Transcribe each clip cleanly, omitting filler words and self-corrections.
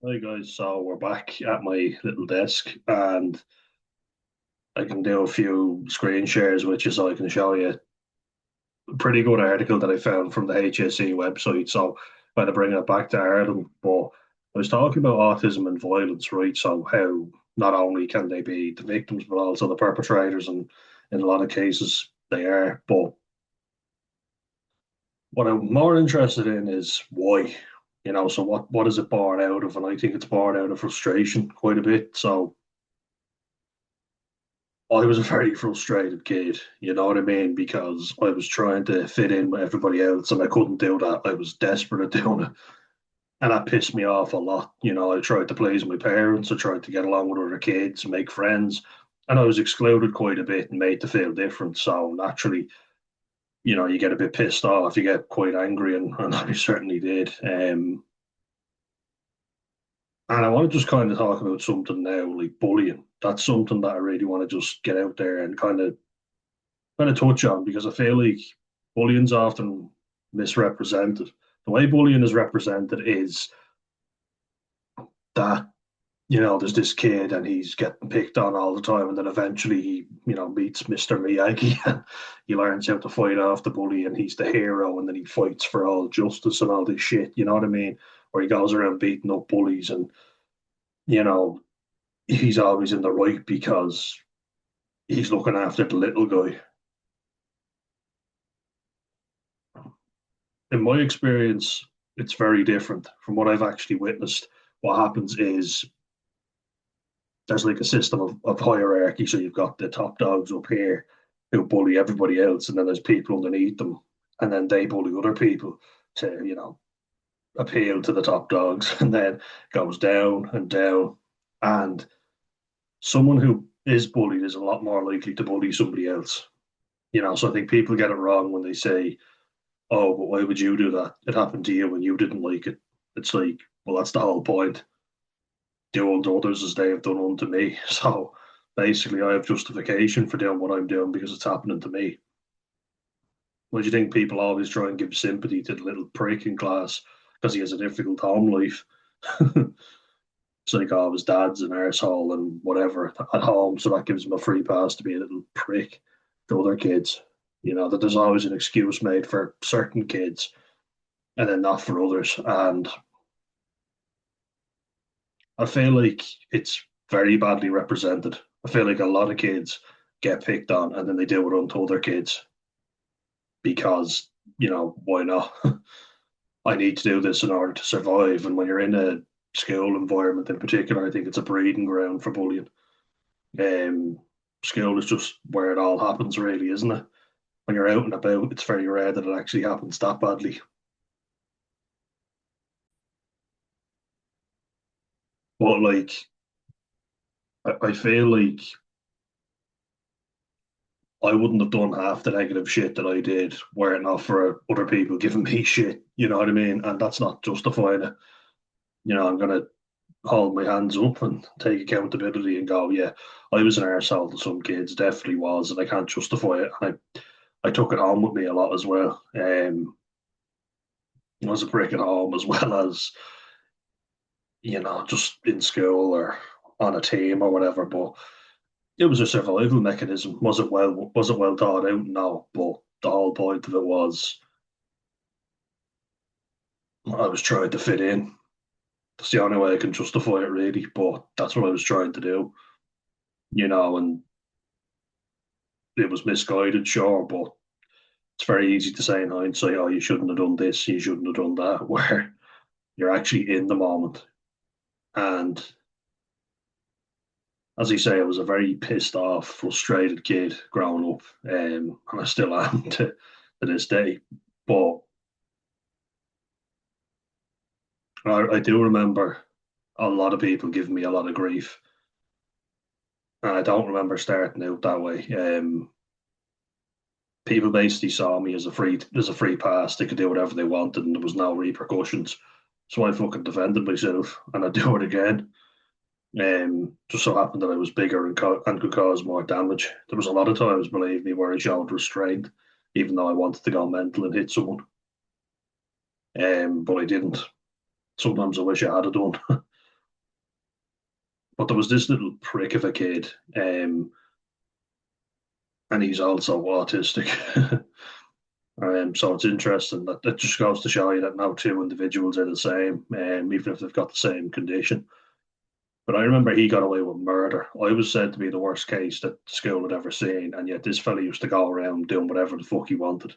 Hey guys, so we're back at my little desk and I can do a few screen shares with you so I can show you a pretty good article that I found from the HSE website. So kind of bringing it back to Ireland, but I was talking about autism and violence, right? So how not only can they be the victims, but also the perpetrators, and in a lot of cases they are. But what I'm more interested in is why. So what is it born out of? And I think it's born out of frustration quite a bit. So I was a very frustrated kid, you know what I mean? Because I was trying to fit in with everybody else and I couldn't do that. I was desperate at doing it. And that pissed me off a lot. I tried to please my parents, I tried to get along with other kids, make friends, and I was excluded quite a bit and made to feel different. So naturally, you get a bit pissed off, you get quite angry, and I certainly did. And I want to just kind of talk about something now, like bullying. That's something that I really want to just get out there and kind of touch on because I feel like bullying's often misrepresented. The way bullying is represented is that there's this kid and he's getting picked on all the time, and then eventually he meets Mr. Miyagi and he learns how to fight off the bully, and he's the hero, and then he fights for all justice and all this shit. You know what I mean? Where he goes around beating up bullies, and you know he's always in the right because he's looking after the little guy. In my experience, it's very different from what I've actually witnessed. What happens is there's like a system of hierarchy. So you've got the top dogs up here who bully everybody else, and then there's people underneath them, and then they bully other people to, appeal to the top dogs, and then goes down and down. And someone who is bullied is a lot more likely to bully somebody else. So I think people get it wrong when they say, oh, but why would you do that? It happened to you and you didn't like it. It's like, well, that's the whole point. Do unto others as they have done unto me. So basically, I have justification for doing what I'm doing because it's happening to me. Why do you think people always try and give sympathy to the little prick in class because he has a difficult home life? It's like, oh, his dad's an arsehole and whatever at home, so that gives him a free pass to be a little prick to other kids. That there's always an excuse made for certain kids and then not for others. And I feel like it's very badly represented. I feel like a lot of kids get picked on and then they do it unto other kids because, why not? I need to do this in order to survive. And when you're in a school environment in particular, I think it's a breeding ground for bullying. Um, School is just where it all happens, really, isn't it? When you're out and about, it's very rare that it actually happens that badly. But like, I feel like I wouldn't have done half the negative shit that I did were it not for other people giving me shit. You know what I mean? And that's not justifying it. I'm gonna hold my hands up and take accountability and go, yeah, I was an arsehole to some kids, definitely was, and I can't justify it. And I took it home with me a lot as well. I was a prick at home as well as, just in school or on a team or whatever. But it was a survival mechanism. Was it well thought out? No, but the whole point of it was I was trying to fit in. That's the only way I can justify it, really. But that's what I was trying to do, and it was misguided, sure, but it's very easy to say in hindsight, oh, you shouldn't have done this, you shouldn't have done that, where you're actually in the moment. And as I say, I was a very pissed off, frustrated kid growing up, and I still am to this day. But I do remember a lot of people giving me a lot of grief. And I don't remember starting out that way. People basically saw me as a free pass. They could do whatever they wanted, and there was no repercussions. So I fucking defended myself, and I'd do it again. Just so happened that I was bigger and could cause more damage. There was a lot of times, believe me, where I showed restraint, even though I wanted to go mental and hit someone. But I didn't. Sometimes I wish I had done. But there was this little prick of a kid, and he's also autistic. So it's interesting that that just goes to show you that no two individuals are the same, even if they've got the same condition. But I remember he got away with murder. I was said to be the worst case that school had ever seen, and yet this fella used to go around doing whatever the fuck he wanted.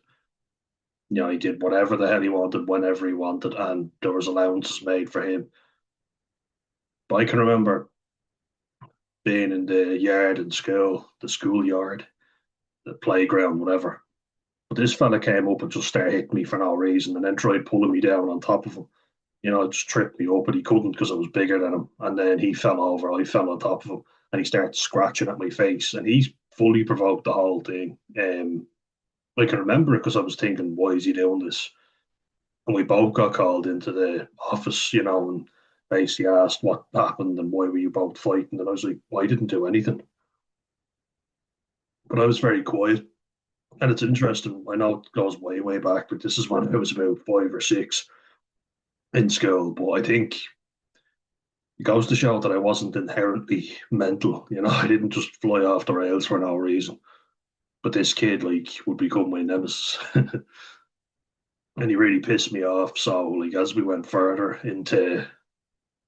You know, he did whatever the hell he wanted, whenever he wanted, and there was allowances made for him. But I can remember being in the yard in school, the schoolyard, the playground, whatever. But this fella came up and just started hitting me for no reason, and then tried pulling me down on top of him. You know, just tripped me up, but he couldn't because I was bigger than him. And then he fell over, I fell on top of him, and he started scratching at my face. And he's fully provoked the whole thing. I can remember it because I was thinking, why is he doing this? And we both got called into the office, you know, and basically asked what happened and why were you both fighting. And I was like, well, I didn't do anything. But I was very quiet. And it's interesting. I know it goes way, way back, but this is when I was about 5 or 6 in school. But I think it goes to show that I wasn't inherently mental. You know, I didn't just fly off the rails for no reason. But this kid, like, would become my nemesis. And he really pissed me off. So, like, as we went further into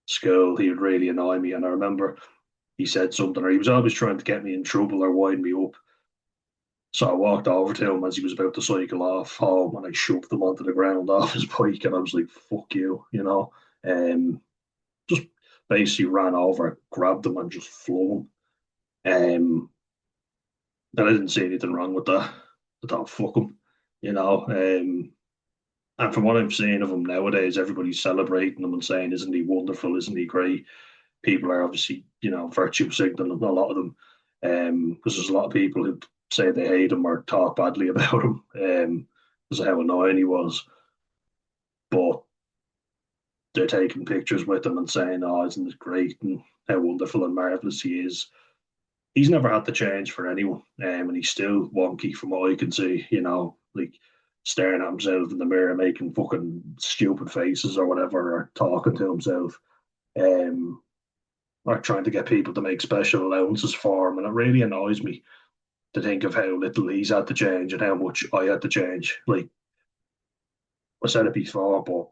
school, he would really annoy me. And I remember he said something, or he was always trying to get me in trouble or wind me up. So I walked over to him as he was about to cycle off home, and I shoved him onto the ground off his bike, and I was like, "Fuck you," you know. Just basically ran over, grabbed him, and just flew him. And I didn't see anything wrong with that. I thought, "Fuck him," you know. And from what I'm seeing of him nowadays, everybody's celebrating him and saying, "Isn't he wonderful? Isn't he great?" People are obviously, you know, virtue signaling a lot of them, because there's a lot of people who say they hate him or talk badly about him, because of how annoying he was. But they're taking pictures with him and saying, "Oh, isn't it great and how wonderful and marvelous he is." He's never had to change for anyone, and he's still wonky from what I can see. You know, like staring at himself in the mirror, making fucking stupid faces or whatever, or talking to himself. Um, or trying to get people to make special allowances for him, and it really annoys me to think of how little he's had to change and how much I had to change. Like I said it before, but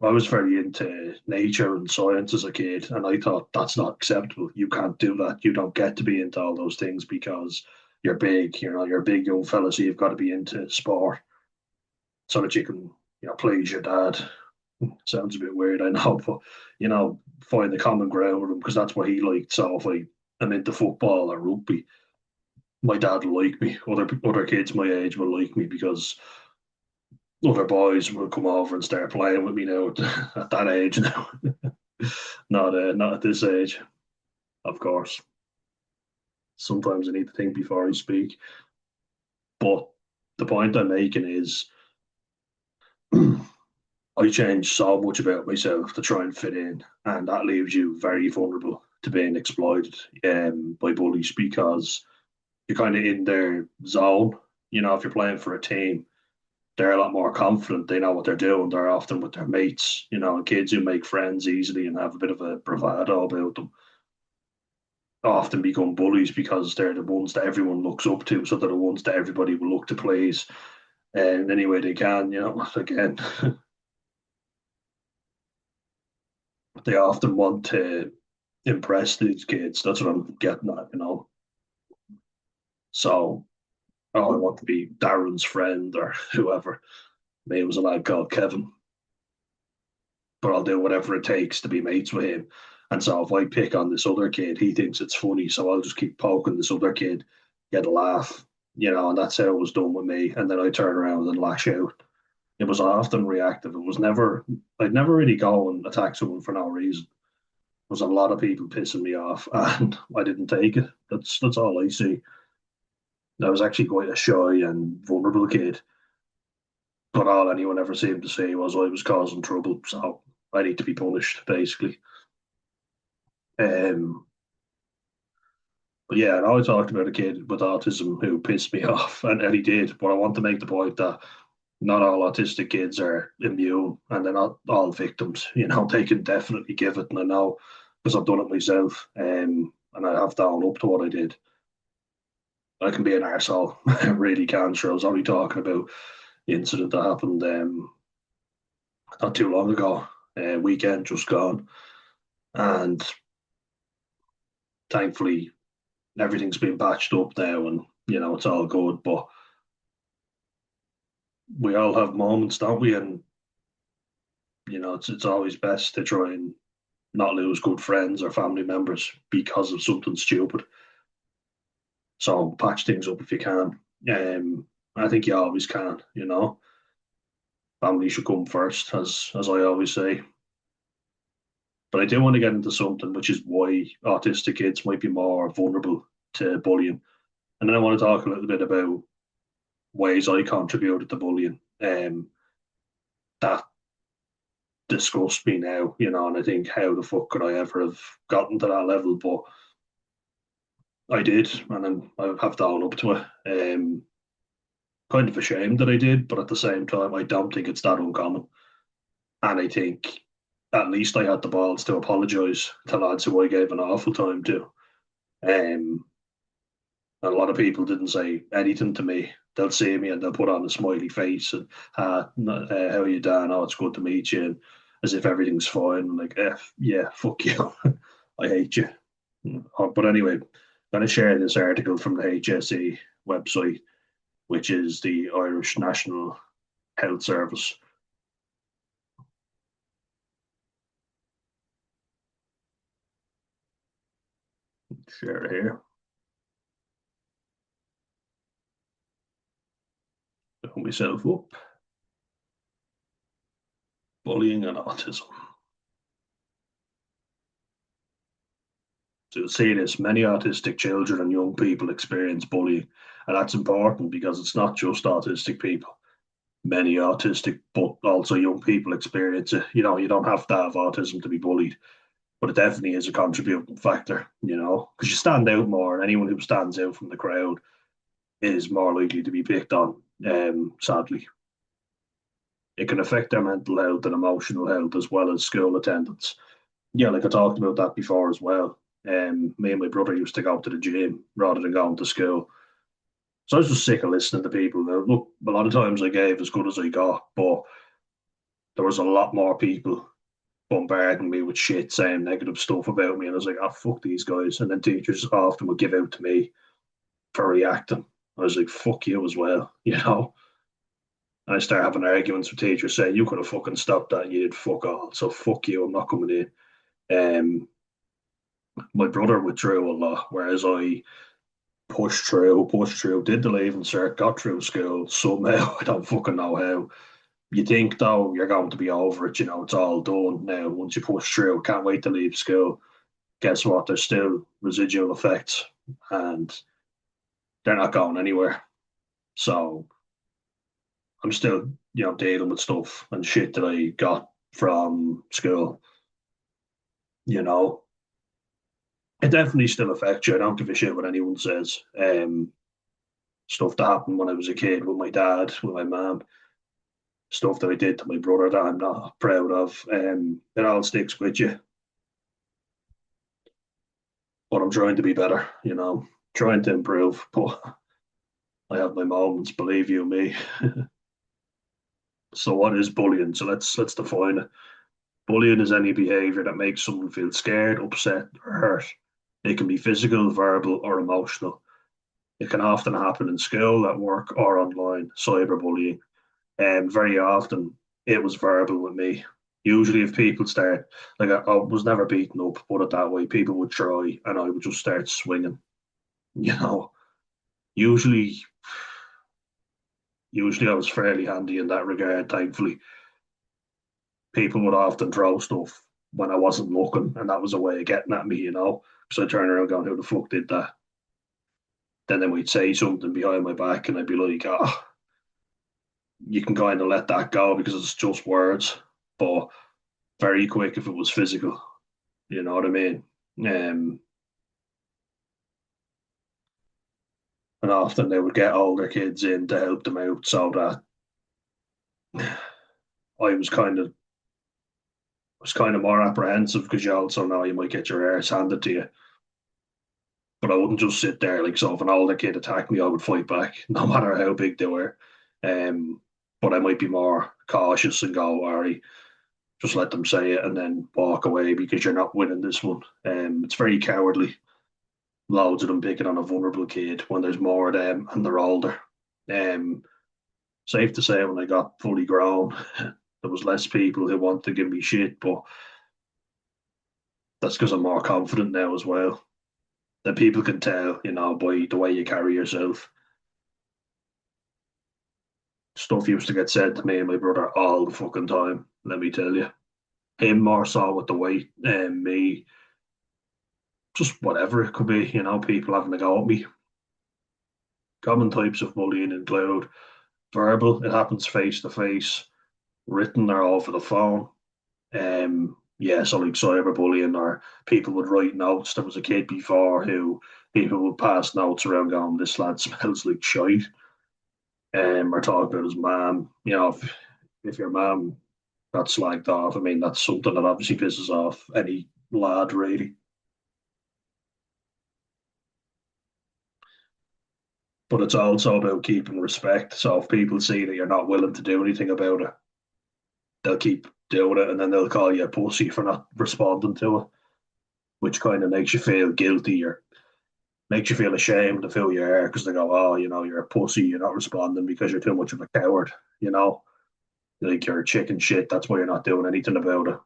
I was very into nature and science as a kid, and I thought that's not acceptable. You can't do that. You don't get to be into all those things because you're big. You know, you're a big young fella, so you've got to be into sport so that you can, you know, please your dad. Sounds a bit weird, I know, but you know, find the common ground with him because that's what he liked. So if I am into football or rugby, my dad will like me. Other kids my age will like me because other boys will come over and start playing with me now at that age now. Not at this age, of course. Sometimes I need to think before I speak. But the point I'm making is I changed so much about myself to try and fit in, and that leaves you very vulnerable to being exploited by bullies because you're kind of in their zone. You know, if you're playing for a team, they're a lot more confident. They know what they're doing. They're often with their mates, you know, and kids who make friends easily and have a bit of a bravado about them often become bullies because they're the ones that everyone looks up to. So they're the ones that everybody will look to please in any way they can, you know. Again, they often want to impress these kids. That's what I'm getting at, you know. So, oh, I want to be Darren's friend or whoever. Maybe it was a lad called Kevin, but I'll do whatever it takes to be mates with him. And so if I pick on this other kid, he thinks it's funny. So I'll just keep poking this other kid, get a laugh, you know, and that's how it was done with me. And then I turn around and lash out. It was often reactive. It was never, I'd never really go and attack someone for no reason. There was a lot of people pissing me off and I didn't take it. That's all I see. I was actually quite a shy and vulnerable kid, but all anyone ever seemed to say was I was causing trouble, so I need to be punished, basically. Um, but yeah, I always talked about a kid with autism who pissed me off, and he did. But I want to make the point that not all autistic kids are immune, and they're not all victims. You know, they can definitely give it, and I know because I've done it myself, and I have to own up to what I did. I can be an arsehole, I really can. Sure, I was only talking about the incident that happened not too long ago, weekend just gone, and thankfully everything's been patched up now, and it's all good. But we all have moments, don't we? And it's always best to try and not lose good friends or family members because of something stupid. So patch things up if you can. I think you always can. Family should come first, as I always say. But I do want to get into something which is why autistic kids might be more vulnerable to bullying, and then I want to talk a little bit about ways I contributed to bullying. That disgusts me now, and I think how the fuck could I ever have gotten to that level? But I did, and then I have to own up to it. Kind of ashamed that I did, but at the same time, I don't think it's that uncommon. And I think at least I had the balls to apologise to lads who I gave an awful time to. Um, a lot of people didn't say anything to me. They'll see me and they'll put on a smiley face and, how are you, Dan? Oh, it's good to meet you. And as if everything's fine. I'm like, yeah, fuck you. I hate you. But anyway, I'm going to share this article from the HSE website, which is the Irish National Health Service. Share it here. Put myself up. Bullying and autism. So you'll see this, many autistic children and young people experience bullying. And that's important because it's not just autistic people. Many autistic, but also young people experience it. You don't have to have autism to be bullied, but it definitely is a contributing factor, because you stand out more, and anyone who stands out from the crowd is more likely to be picked on, sadly. It can affect their mental health and emotional health as well as school attendance. Yeah, like I talked about that before as well. Me and my brother used to go to the gym rather than going to school. So I was just sick of listening to people. Now, look, a lot of times I gave as good as I got, but there was a lot more people bombarding me with shit, saying negative stuff about me. And I was like, oh, fuck these guys. And then teachers often would give out to me for reacting. I was like, fuck you as well, And I started having arguments with teachers saying, you could have fucking stopped that. You did fuck all. So fuck you. I'm not coming in. My brother withdrew a lot, whereas I pushed through, did the leaving cert, got through school somehow. I don't fucking know how. You think though you're going to be over it, it's all done now. Once you push through, can't wait to leave school. Guess what? There's still residual effects, and they're not going anywhere. So I'm still, dealing with stuff and shit that I got from school. You know, it definitely still affects you. I don't give a shit what anyone says. Stuff that happened when I was a kid with my dad, with my mom, stuff that I did to my brother that I'm not proud of. It all sticks with you. But I'm trying to be better, trying to improve. But I have my moments, believe you me. So what is bullying? So let's define it. Bullying is any behavior that makes someone feel scared, upset, or hurt. It can be physical, verbal, or emotional. It can often happen in school, at work, or online. Cyberbullying. And very often it was verbal with me. Usually, if people start, like I was never beaten up, put it that way, people would try and I would just start swinging. You know, usually, usually I was fairly handy in that regard. Thankfully, people would often throw stuff when I wasn't looking, and that was a way of getting at me. So I turn around going, "Who the fuck did that?" Then they might say something behind my back, and I'd be like, "Oh, you can kind of let that go because it's just words." But very quick if it was physical. You know what I mean? Um, and often they would get older kids in to help them out, so that I was kind of was kind of more apprehensive because you also know you might get your arse handed to you. But I wouldn't just sit there like so. If an older kid attacked me, I would fight back, no matter how big they were. Um, but I might be more cautious and go, all right, just let them say it and then walk away because you're not winning this one. It's very cowardly. Loads of them picking on a vulnerable kid when there's more of them and they're older. Um, Safe to say, when I got fully grown, there was less people who want to give me shit, but that's because I'm more confident now as well. That people can tell, by the way you carry yourself. Stuff used to get said to me and my brother all the fucking time, let me tell you. Him more so with the weight, and me, just whatever it could be, people having to go at me. Common types of bullying include verbal, it happens face to face, written or over the phone. Yeah, so like cyberbullying or people would write notes. There was a kid before who people would pass notes around going, this lad smells like shite. Or talking about his mom. If your mom got slagged off, I mean, that's something that obviously pisses off any lad, really. But it's also about keeping respect. So if people see that you're not willing to do anything about it, they'll keep doing it and then they'll call you a pussy for not responding to it, which kind of makes you feel guilty or makes you feel ashamed of who you are because they go, oh, you're a pussy, you're not responding because you're too much of a coward, you know, like you're a chicken shit. That's why you're not doing anything about it.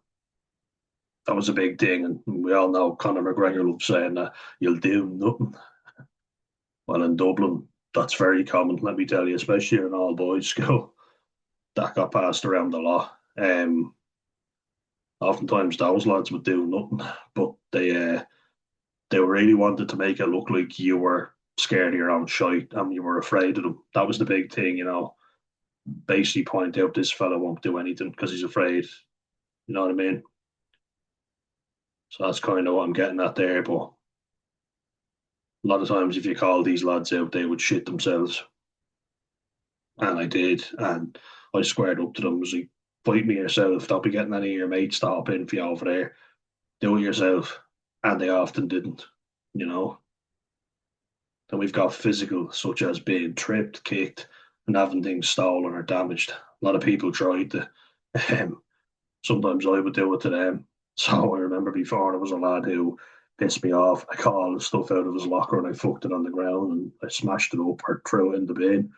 That was a big thing. And we all know Conor McGregor loves saying that you'll do nothing. Well, in Dublin, that's very common, let me tell you, especially in an all boys school. That got passed around a lot. Oftentimes those lads would do nothing, but they really wanted to make it look like you were scared of your own shite and you were afraid of them. That was the big thing, basically point out this fella won't do anything because he's afraid. You know what I mean? So that's kind of what I'm getting at there. But a lot of times, if you call these lads out, they would shit themselves. And I did. And I squared up to them. I was like, fight me yourself. Don't be getting any of your mates to hop in for you over there. Do it yourself. And they often didn't, you know. Then we've got physical, such as being tripped, kicked, and having things stolen or damaged. A lot of people tried to. Um, Sometimes I would do it to them. So I remember before there was a lad who pissed me off. I got all the stuff out of his locker and I fucked it on the ground and I smashed it up or threw it in the bin.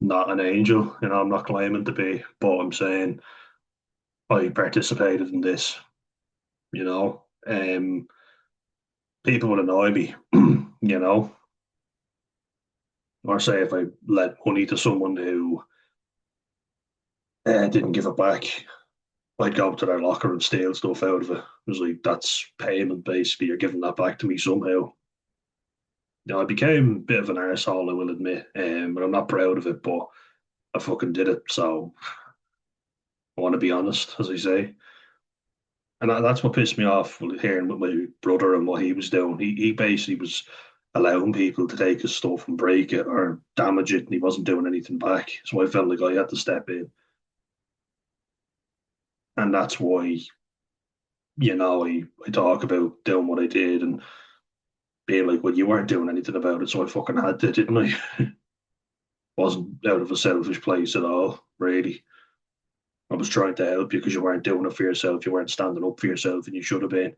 Not an angel, I'm not claiming to be, but I'm saying I participated in this, you know. People would annoy me, you know, or say if I lent money to someone who didn't give it back, I'd go up to their locker and steal stuff out of it. It was like, that's payment, basically. You're giving that back to me somehow. I became a bit of an arsehole, I will admit, but I'm not proud of it, but I fucking did it. So I want to be honest, as I say. And that's what pissed me off hearing with my brother and what he was doing. He basically was allowing people to take his stuff and break it or damage it, and he wasn't doing anything back. So I felt like I had to step in. And that's why, I talk about doing what I did and being like, well, you weren't doing anything about it, so I fucking had to, didn't I? Wasn't out of a selfish place at all, really. I was trying to help you because you weren't doing it for yourself. You weren't standing up for yourself, and you should have been.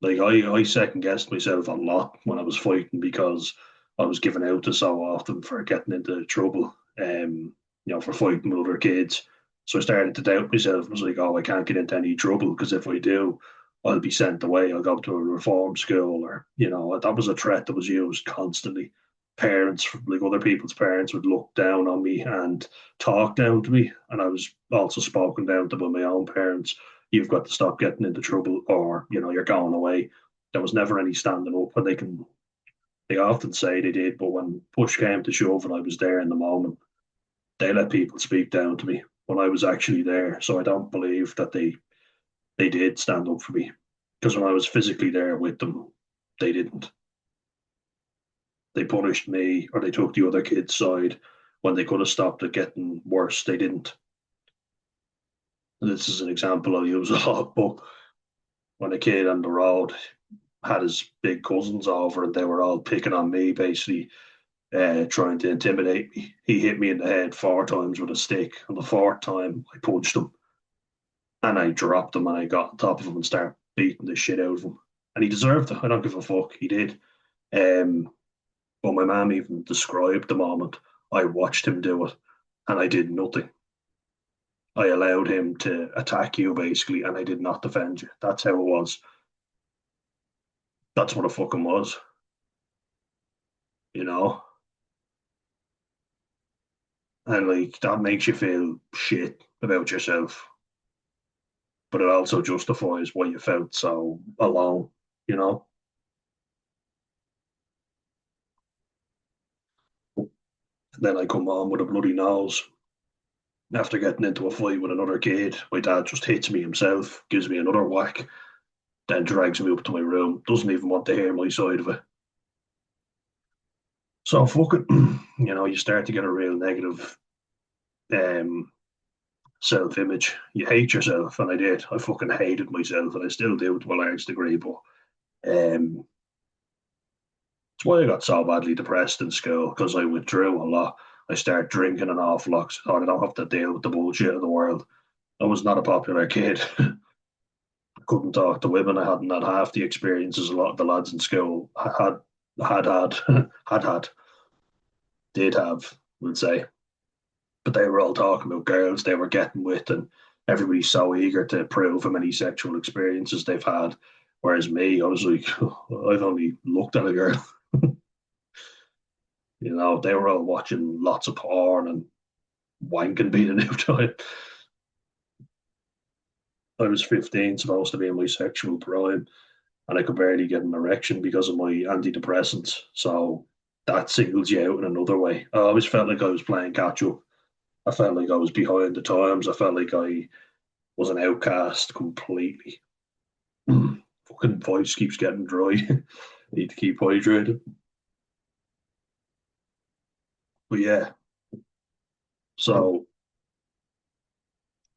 Like I second guessed myself a lot when I was fighting because I was given out to so often for getting into trouble, for fighting with other kids. So I started to doubt myself. I was like, oh, I can't get into any trouble because if I do, I'll be sent away. I'll go to a reform school, or that was a threat that was used constantly. Parents, like other people's parents, would look down on me and talk down to me, and I was also spoken down to by my own parents. You've got to stop getting into trouble, or you're going away. There was never any standing up, and they often say they did, but when push came to shove and I was there in the moment, they let people speak down to me when I was actually there. So I don't believe that they did stand up for me because when I was physically there with them, they didn't. They punished me or they took the other kid's side when they could have stopped it getting worse. They didn't. This is an example I use a lot, but when a kid on the road had his big cousins over and they were all picking on me, basically trying to intimidate me. He hit me in the head 4 times with a stick. And the fourth time, I punched him and I dropped him and I got on top of him and started beating the shit out of him. And he deserved it. I don't give a fuck. He did. Um, but my mum even described the moment. I watched him do it and I did nothing. I allowed him to attack you basically, and I did not defend you. That's how it was. That's what it fucking was, you know? And like that makes you feel shit about yourself, but it also justifies why you felt so alone, you know? Then I come home with a bloody nose after getting into a fight with another kid. My dad just hits me himself, gives me another whack, then drags me up to my room, doesn't even want to hear my side of it. So fucking, you start to get a real negative um, self-image. You hate yourself, and I did. I fucking hated myself, and I still do to a large degree. But um, it's why I got so badly depressed in school because I withdrew a lot. I started drinking an awful lot. So I thought I don't have to deal with the bullshit of the world. I was not a popular kid. I couldn't talk to women. I hadn't had half the experiences a lot of the lads in school had did have, we'll say. But they were all talking about girls they were getting with, and everybody's so eager to prove how many sexual experiences they've had. Whereas me, I was like, I've only looked at a girl. They were all watching lots of porn and wanking being a new time. I was 15, supposed to be in my sexual prime, and I could barely get an erection because of my antidepressants. So that singles you out in another way. I always felt like I was playing catch up. I felt like I was behind the times. I felt like I was an outcast completely. Fucking voice keeps getting dry. Need to keep hydrated. But yeah, so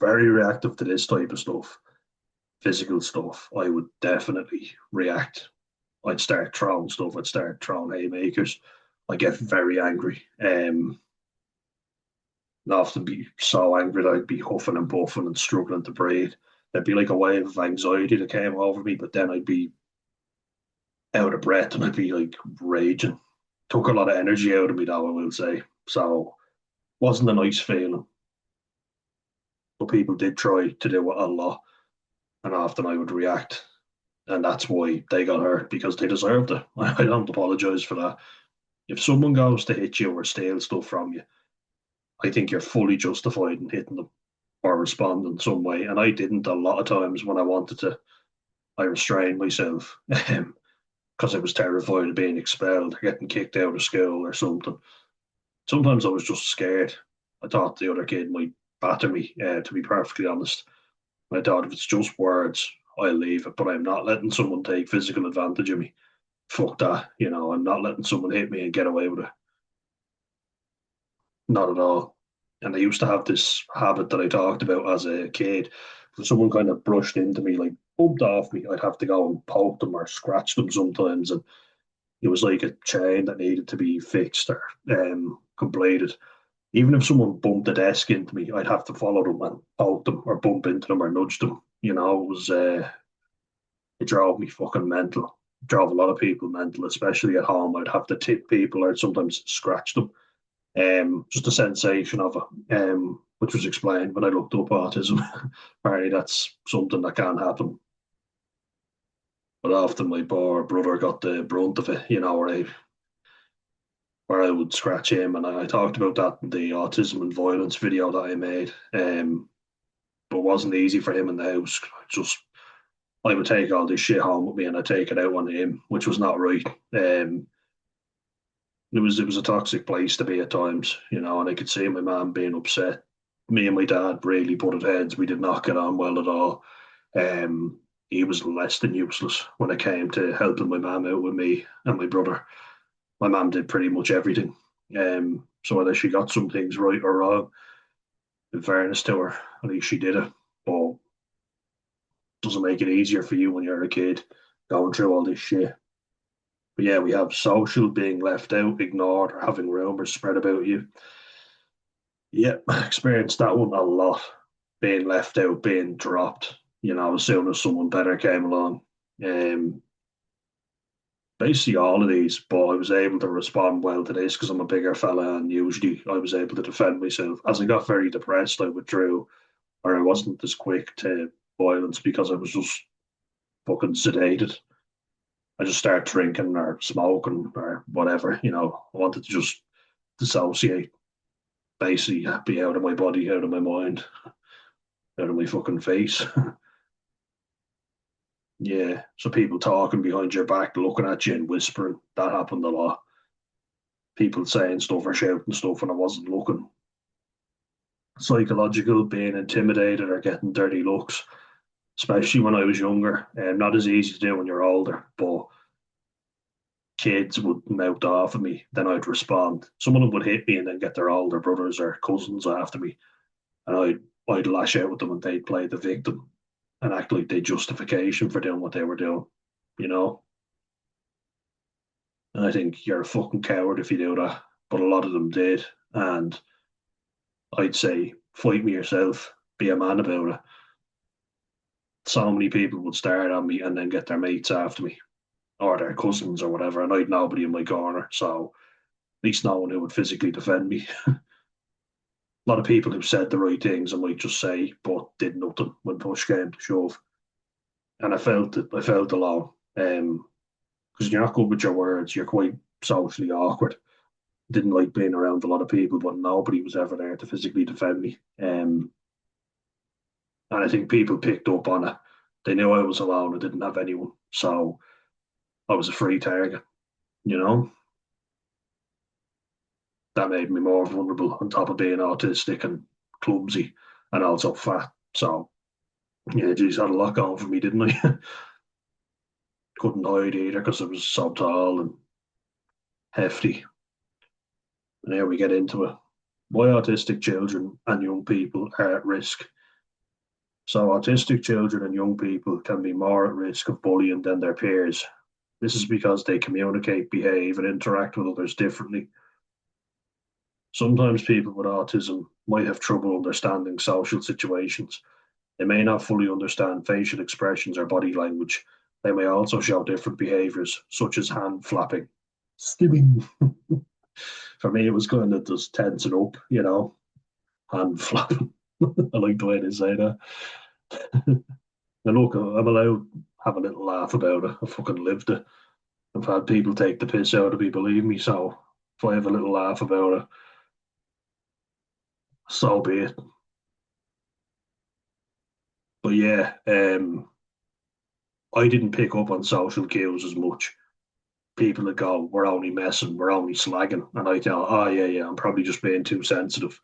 very reactive to this type of stuff, physical stuff. I would definitely react. I'd start throwing stuff. I'd start throwing haymakers. I get very angry. And often be so angry that I'd be huffing and puffing and struggling to breathe. There'd be like a wave of anxiety that came over me, but then I'd be out of breath and I'd be like raging. Took a lot of energy out of me, though, I will say. So wasn't a nice feeling. But people did try to do it a lot, and often I would react, and that's why they got hurt because they deserved it. I don't apologize for that. If someone goes to hit you or steal stuff from you, I think you're fully justified in hitting them or respond in some way. And I didn't a lot of times when I wanted to. I restrained myself because I was terrified of being expelled, or getting kicked out of school or something. Sometimes I was just scared. I thought the other kid might batter me, to be perfectly honest. I thought if it's just words, I'll leave it, but I'm not letting someone take physical advantage of me. Fuck that. I'm not letting someone hit me and get away with it. Not at all. And I used to have this habit that I talked about as a kid. If someone kind of brushed into me, like bumped off me, I'd have to go and poke them or scratch them sometimes. And it was like a chain that needed to be fixed or completed. Even if someone bumped a desk into me, I'd have to follow them and poke them or bump into them or nudge them. It drove me fucking mental. It drove a lot of people mental, especially at home. I'd have to tip people or sometimes scratch them. Just the sensation of it, which was explained when I looked up autism. Apparently, that's something that can happen. But often my poor brother got the brunt of it, where I would scratch him. And I talked about that in the autism and violence video that I made. But it wasn't easy for him in the house. Just I would take all this shit home with me and I'd take it out on him, which was not right. It was a toxic place to be at times, and I could see my mum being upset. Me and my dad really butted heads. We did not get on well at all. He was less than useless when it came to helping my mum out with me and my brother. My mum did pretty much everything. So whether she got some things right or wrong, in fairness to her, at least she did it. But doesn't make it easier for you when you're a kid going through all this shit. But yeah, we have social, being left out, ignored, or having rumors spread about you. Yeah, I experienced that one a lot. Being left out, being dropped, as soon as someone better came along. Um, Basically all of these, but I was able to respond well to this because I'm a bigger fella, and usually I was able to defend myself. As I got very depressed, I withdrew, or I wasn't as quick to violence because I was just fucking sedated. I just started drinking or smoking or whatever, I wanted to just dissociate, basically be out of my body, out of my mind, out of my fucking face. Yeah. So people talking behind your back, looking at you and whispering. That happened a lot. People saying stuff or shouting stuff when I wasn't looking. Psychological, being intimidated or getting dirty looks, especially when I was younger. And not as easy to do when you're older, but kids would mouth off at me, then I'd respond. Some of them would hit me and then get their older brothers or cousins after me, and I'd lash out with them and they'd play the victim and act like they justification for doing what they were doing, you know. And I think you're a fucking coward if you do that, but a lot of them did, and I'd say fight me yourself, be a man about it. So many people would start on me and then get their mates after me or their cousins or whatever, and I'd nobody in my corner, so at least no one who would physically defend me. A lot of people who said the right things I might just say, but did nothing when push came to shove. And I felt it. I felt alone. Because you're not good with your words. You're quite socially awkward. Didn't like being around a lot of people, but nobody was ever there to physically defend me. And I think people picked up on it. They knew I was alone. I didn't have anyone, so I was a free target. You know, that made me more vulnerable. On top of being autistic and clumsy, and also fat. So yeah, geez, had a lot going for me, didn't I? Couldn't hide either because I was so tall and hefty. And here we get into it. Why autistic children and young people are at risk. So, autistic children and young people can be more at risk of bullying than their peers. This is because they communicate, behave, and interact with others differently. Sometimes people with autism might have trouble understanding social situations. They may not fully understand facial expressions or body language. They may also show different behaviours, such as hand flapping. Stimming. For me, it was kind of just tensing up, hand flapping. I like the way they say that. And look, I'm allowed to have a little laugh about it. I fucking lived it. I've had people take the piss out of me, believe me. So if I have a little laugh about it, so be it. But yeah, I didn't pick up on social cues as much. People that go, "We're only messing, we're only slagging," and I tell, "Oh yeah, yeah, I'm probably just being too sensitive."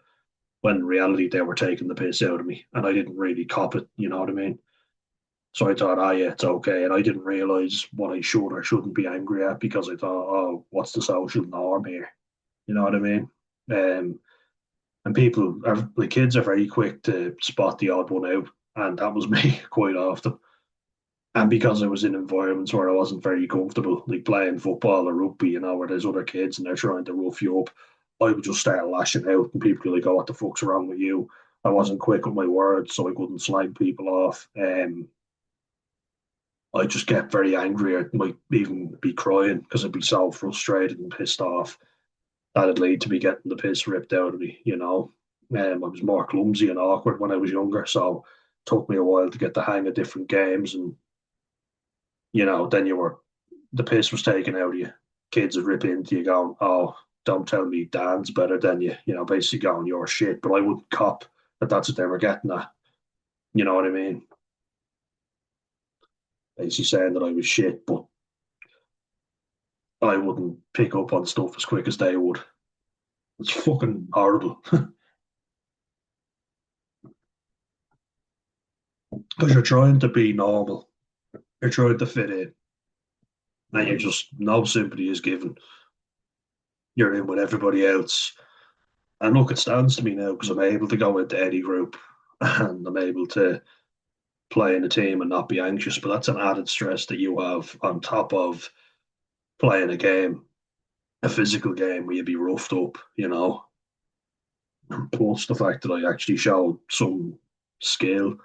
When in reality, they were taking the piss out of me, and I didn't really cop it. You know what I mean? So I thought, "Oh yeah, it's okay," and I didn't realize what I should or shouldn't be angry at because I thought, "Oh, what's the social norm here?" You know what I mean? Um, and people are the kids are very quick to spot the odd one out, and that was me quite often. And because I was in environments where I wasn't very comfortable, like playing football or rugby, where there's other kids and they're trying to rough you up, I would just start lashing out, and people would like, "Oh, what the fuck's wrong with you?" I wasn't quick with my words, so I couldn't slag people off. I just get very angry. I might even be crying because I'd be so frustrated and pissed off that it'd lead to me getting the piss ripped out of me. I was more clumsy and awkward when I was younger, so it took me a while to get the hang of different games. And, then the piss was taken out of you. Kids would rip into you going, "Oh, don't tell me Dan's better than you," basically going, "You're shit." But I wouldn't cop that that's what they were getting at. You know what I mean? Basically saying that I was shit, but I wouldn't pick up on stuff as quick as they would. It's fucking horrible because you're trying to be normal. You're trying to fit in, and you're just no sympathy is given. You're in with everybody else. And look, it stands to me now because I'm able to go into any group and I'm able to play in a team and not be anxious, but that's an added stress that you have on top of playing a game, a physical game where you'd be roughed up, you know. Plus the fact that I actually showed some skill.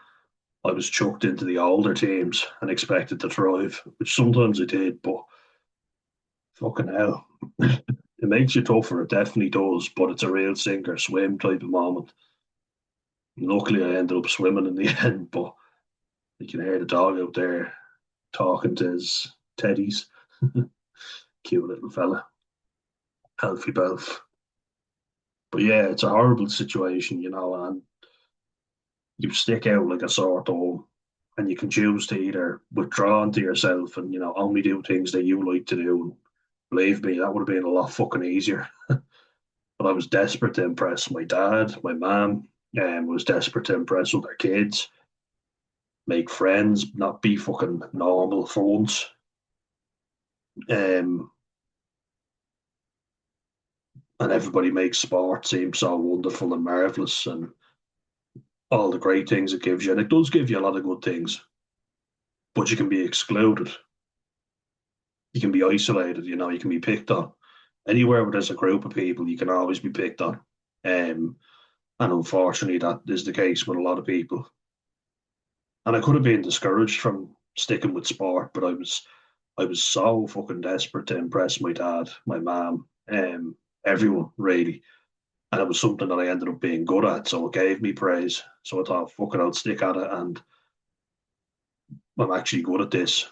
I was chucked into the older teams and expected to thrive, which sometimes I did, but fucking hell. It makes you tougher, it definitely does, but it's a real sink or swim type of moment. Luckily, I ended up swimming in the end, but you can hear the dog out there talking to his teddies. Cute little fella, Alfie Belf. But yeah, it's a horrible situation, you know, and you stick out like a sore thumb, and you can choose to either withdraw into yourself and, you know, only do things that you like to do. Believe me, that would have been a lot fucking easier. But I was desperate to impress my dad, my mom, and was desperate to impress other kids, make friends, not be fucking normal for once. Um, and everybody makes sport seem so wonderful and marvelous and all the great things it gives you. And it does give you a lot of good things, but you can be excluded. You can be isolated, you know, you can be picked on. Anywhere where there's a group of people, you can always be picked on. And unfortunately, that is the case with a lot of people. And I could have been discouraged from sticking with sport, but I was so fucking desperate to impress my dad, my mom, everyone really. And it was something that I ended up being good at, so it gave me praise. So I thought, fuck it, I'll stick at it, and I'm actually good at this.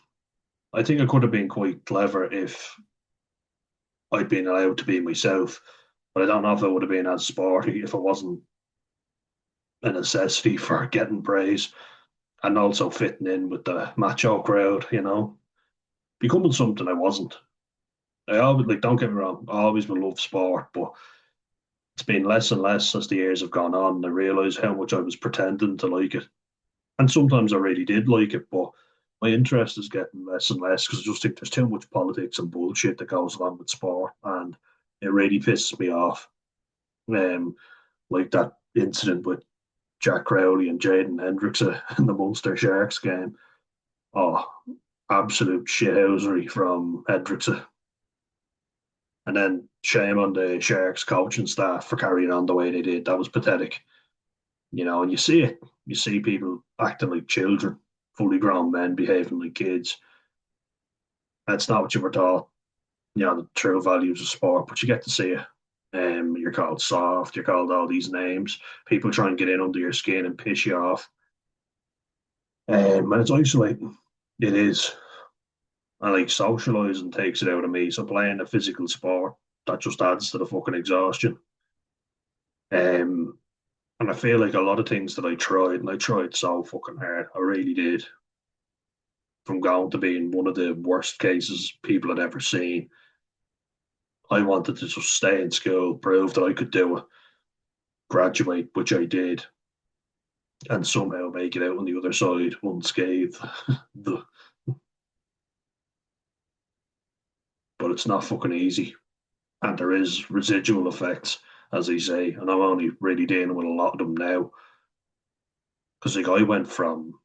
I think I could have been quite clever if I'd been allowed to be myself, but I don't know if it would have been as sporty if it wasn't a necessity for getting praise and also fitting in with the macho crowd, you know, becoming something I wasn't. I always like, don't get me wrong, I always will love sport, but it's been less and less as the years have gone on. I realised how much I was pretending to like it, and sometimes I really did like it, but my interest is getting less and less because I just think there's too much politics and bullshit that goes along with sport, and it really pisses me off. Um, like that incident with Jack Crowley and Jaden Hendrickson in the Munster Sharks game. Oh, absolute shithousery from Hendrickson. And then shame on the Sharks coaching staff for carrying on the way they did. That was pathetic. You know, and you see it. You see people acting like children, fully grown men behaving like kids. That's not what you were taught, you know, the true values of sport, but you get to see it. You're called soft, you're called all these names. People try and get in under your skin and piss you off. And it's isolating. It is. And like socializing takes it out of me. So playing a physical sport, that just adds to the fucking exhaustion. Um, and I feel like a lot of things that I tried, and I tried so fucking hard. I really did. From going to being one of the worst cases people had ever seen. I wanted to just stay in school, prove that I could do it, graduate, which I did, and somehow make it out on the other side unscathed. But it's not fucking easy. And there is residual effects, as they say. And I'm only really dealing with a lot of them now. Because like I went from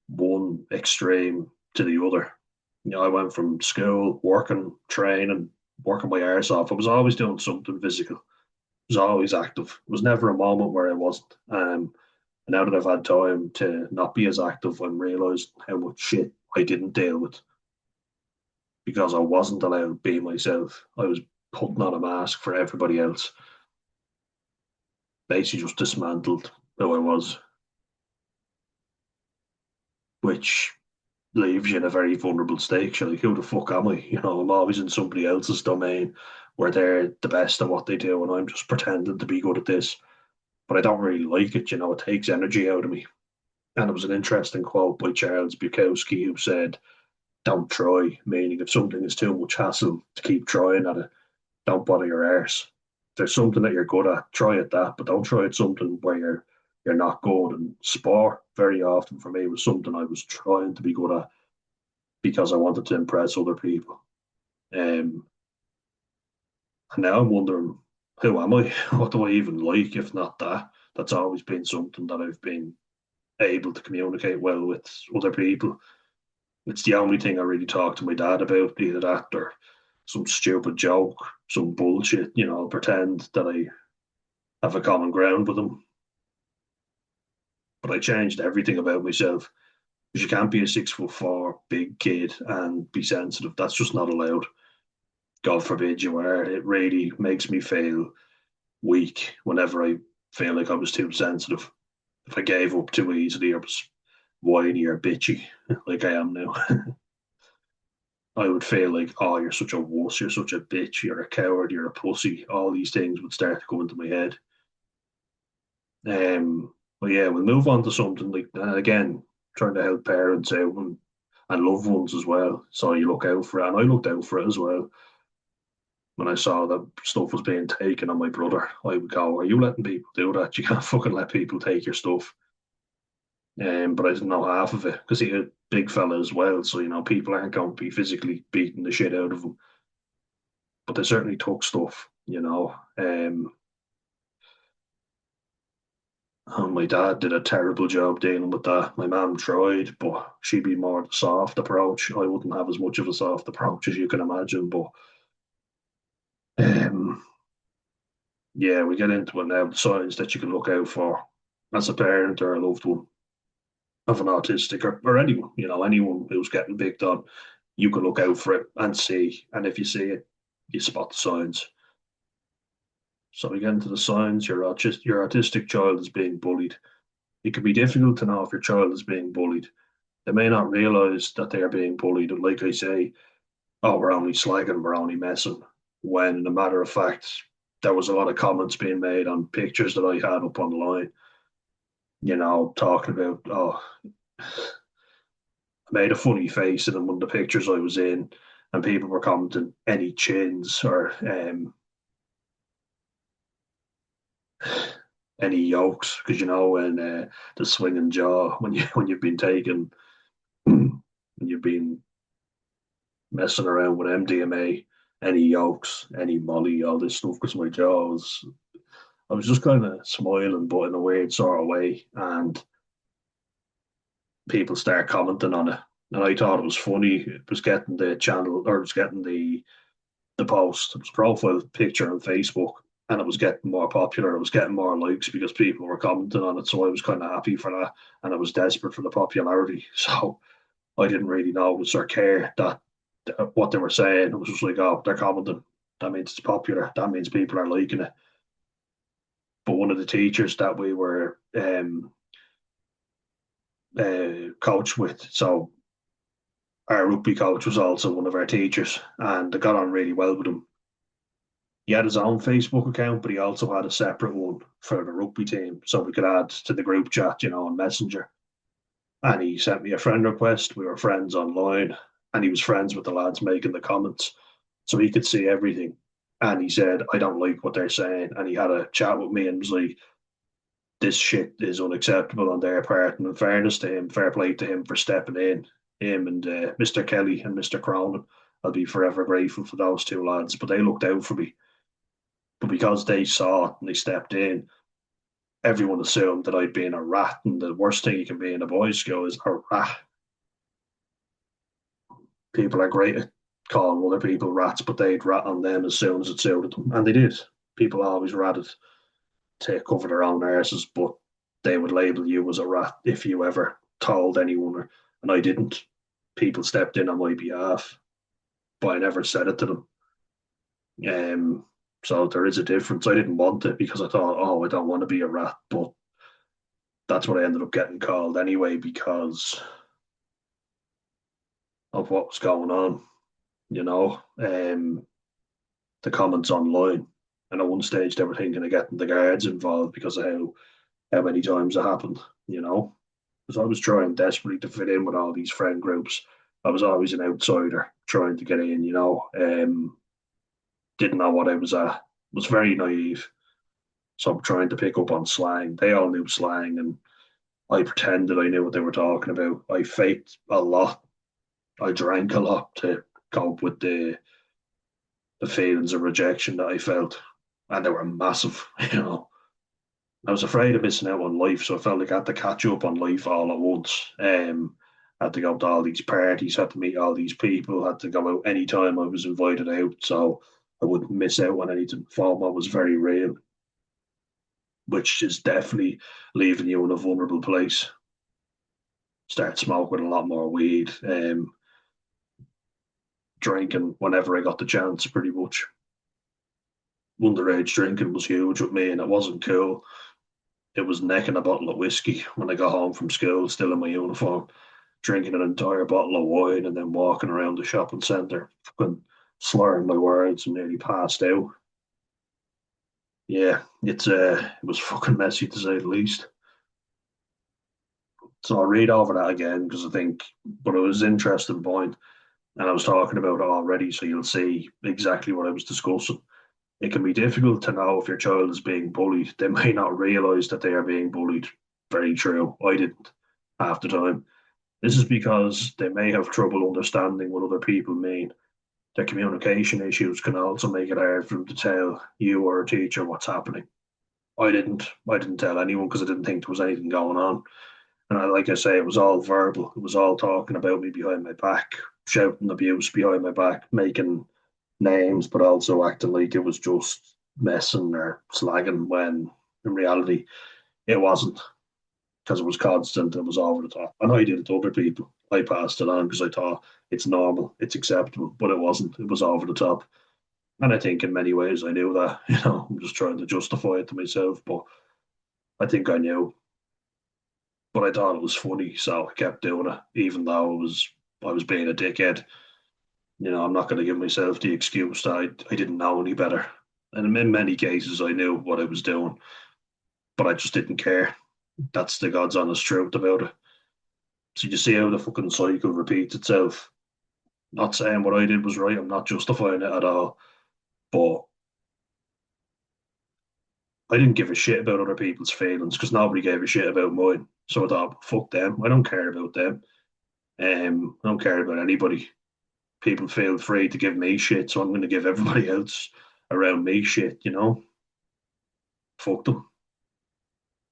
one extreme to the other. You know, I went from school, working, training, working my arse off. I was always doing something physical. I was always active. There was never a moment where I wasn't. And now that I've had time to not be as active, I'm realised how much shit I didn't deal with because I wasn't allowed to be myself. I was putting on a mask for everybody else. Basically, just dismantled who I was, which leaves you in a very vulnerable state. You're like, who the fuck am I? You know, I'm always in somebody else's domain where they're the best at what they do, and I'm just pretending to be good at this. But I don't really like it. You know, it takes energy out of me. And it was an interesting quote by Charles Bukowski who said, "Don't try," meaning if something is too much hassle to keep trying at it, don't bother your arse. If there's something that you're good at, try at that, but don't try at something where you're not good. And sport, very often for me, was something I was trying to be good at because I wanted to impress other people. Um, and now I'm wondering, who am I? What do I even like if not that? That's always been something that I've been able to communicate well with other people. It's the only thing I really talk to my dad about, either that or some stupid joke, some bullshit, I'll pretend that I have a common ground with him. But I changed everything about myself because you can't be a 6'4" big kid and be sensitive. That's just not allowed. God forbid you are. It really makes me feel weak whenever I feel like I was too sensitive. If I gave up too easily or was whiny or bitchy like I am now, I would feel like, oh, you're such a wuss, you're such a bitch, you're a coward, you're a pussy. All these things would start to come into my head. But yeah, we'll move on to something like again, trying to help parents out and loved ones as well. So you look out for it, and I looked out for it as well. When I saw that stuff was being taken on my brother, I would go, "Are you letting people do that? You can't fucking let people take your stuff." But I didn't know half of it because he a big fella as well. So people aren't going to be physically beating the shit out of him, but they certainly took stuff. And my dad did a terrible job dealing with that. My mum tried, but she'd be more the soft approach. I wouldn't have as much of a soft approach as you can imagine. But um, yeah, we get into it now. The signs that you can look out for as a parent or a loved one of an autistic or anyone, anyone who's getting picked on, you can look out for it and see. And if you see it, you spot the signs. So we get into the signs. Your autistic child is being bullied. It can be difficult to know if your child is being bullied. They may not realize that they are being bullied. And like I say, oh, we're only slagging, we're only messing. When, in a matter of fact, there was a lot of comments being made on pictures that I had up online, talking about, oh, I made a funny face in one of the pictures I was in, and people were commenting any chins or any yolks, because when the swinging jaw when you've been taken, when you've been messing around with MDMA, any yolks, any molly, all this stuff, because my jaw was, I was just kind of smiling, but in a weird sort of way, and people start commenting on it. And I thought it was funny. It was getting the channel, or it was getting the post, it was profile picture on Facebook, and it was getting more popular. It was getting more likes because people were commenting on it. So I was kind of happy for that, and I was desperate for the popularity. So I didn't really notice or care that what they were saying. It was just like, oh, they're commenting. That means it's popular. That means people are liking it. But one of the teachers that we were coached with, so our rugby coach was also one of our teachers, and I got on really well with him. He had his own Facebook account, but he also had a separate one for the rugby team, so we could add to the group chat, on Messenger. And he sent me a friend request. We were friends online, and he was friends with the lads making the comments, so he could see everything. And he said, "I don't like what they're saying," and he had a chat with me and was like, "This shit is unacceptable on their part." And in fairness to him, fair play to him for stepping in, him and Mr. Kelly and Mr. Cronin. I'll be forever grateful for those two lads, but they looked out for me. But because they saw it and they stepped in, everyone assumed that I'd been a rat. And the worst thing you can be in a boys' school is a rat. People are great at calling other people rats, but they'd rat on them as soon as it suited them. And they did. People always ratted to cover their own arses, but they would label you as a rat if you ever told anyone, and I didn't. People stepped in on my behalf, but I never said it to them. So there is a difference. I didn't want it because I thought, oh, I don't want to be a rat, but that's what I ended up getting called anyway because of what was going on, the comments online. And at one stage, they were thinking of getting the guards involved because of how many times it happened, because I was trying desperately to fit in with all these friend groups. I was always an outsider trying to get in, didn't know what I was at, was very naive. So I'm trying to pick up on slang. They all knew slang, and I pretended I knew what they were talking about. I faked a lot. I drank a lot to cope with the feelings of rejection that I felt, and they were massive, I was afraid of missing out on life, so I felt like I had to catch up on life all at once. Had to go to all these parties, had to meet all these people, had to go out anytime I was invited out, so I wouldn't miss out on anything. FOMO was very real, which is definitely leaving you in a vulnerable place. Start smoking a lot more weed, drinking whenever I got the chance, pretty much. Underage drinking was huge with me, and it wasn't cool. It was necking a bottle of whiskey when I got home from school, still in my uniform, drinking an entire bottle of wine, and then walking around the shopping centre, fucking slurring my words and nearly passed out. Yeah, it was fucking messy to say the least. So I'll read over that again because I think, but it was an interesting point, and I was talking about it already, so you'll see exactly what I was discussing. It can be difficult to know if your child is being bullied. They may not realize that they are being bullied. Very true. I didn't half the time. This is because they may have trouble understanding what other people mean. Their communication issues can also make it hard for them to tell you or a teacher what's happening. I didn't tell anyone because I didn't think there was anything going on. And like I say, it was all verbal. It was all talking about me behind my back, shouting abuse behind my back, making names, but also acting like it was just messing or slagging when in reality it wasn't, because it was constant, it was over the top. And I did it to other people. I passed it on because I thought it's normal, it's acceptable, but it wasn't. It was over the top. And I think in many ways I knew that, I'm just trying to justify it to myself, but I think I knew. But I thought it was funny, so I kept doing it, even though I was being a dickhead. I'm not going to give myself the excuse that I didn't know any better. And in many cases, I knew what I was doing, but I just didn't care. That's the God's honest truth about it. So you see how the fucking cycle repeats itself. Not saying what I did was right. I'm not justifying it at all. But I didn't give a shit about other people's feelings because nobody gave a shit about mine. So I thought, fuck them. I don't care about them. I don't care about anybody. People feel free to give me shit, so I'm going to give everybody else around me shit. Fuck them.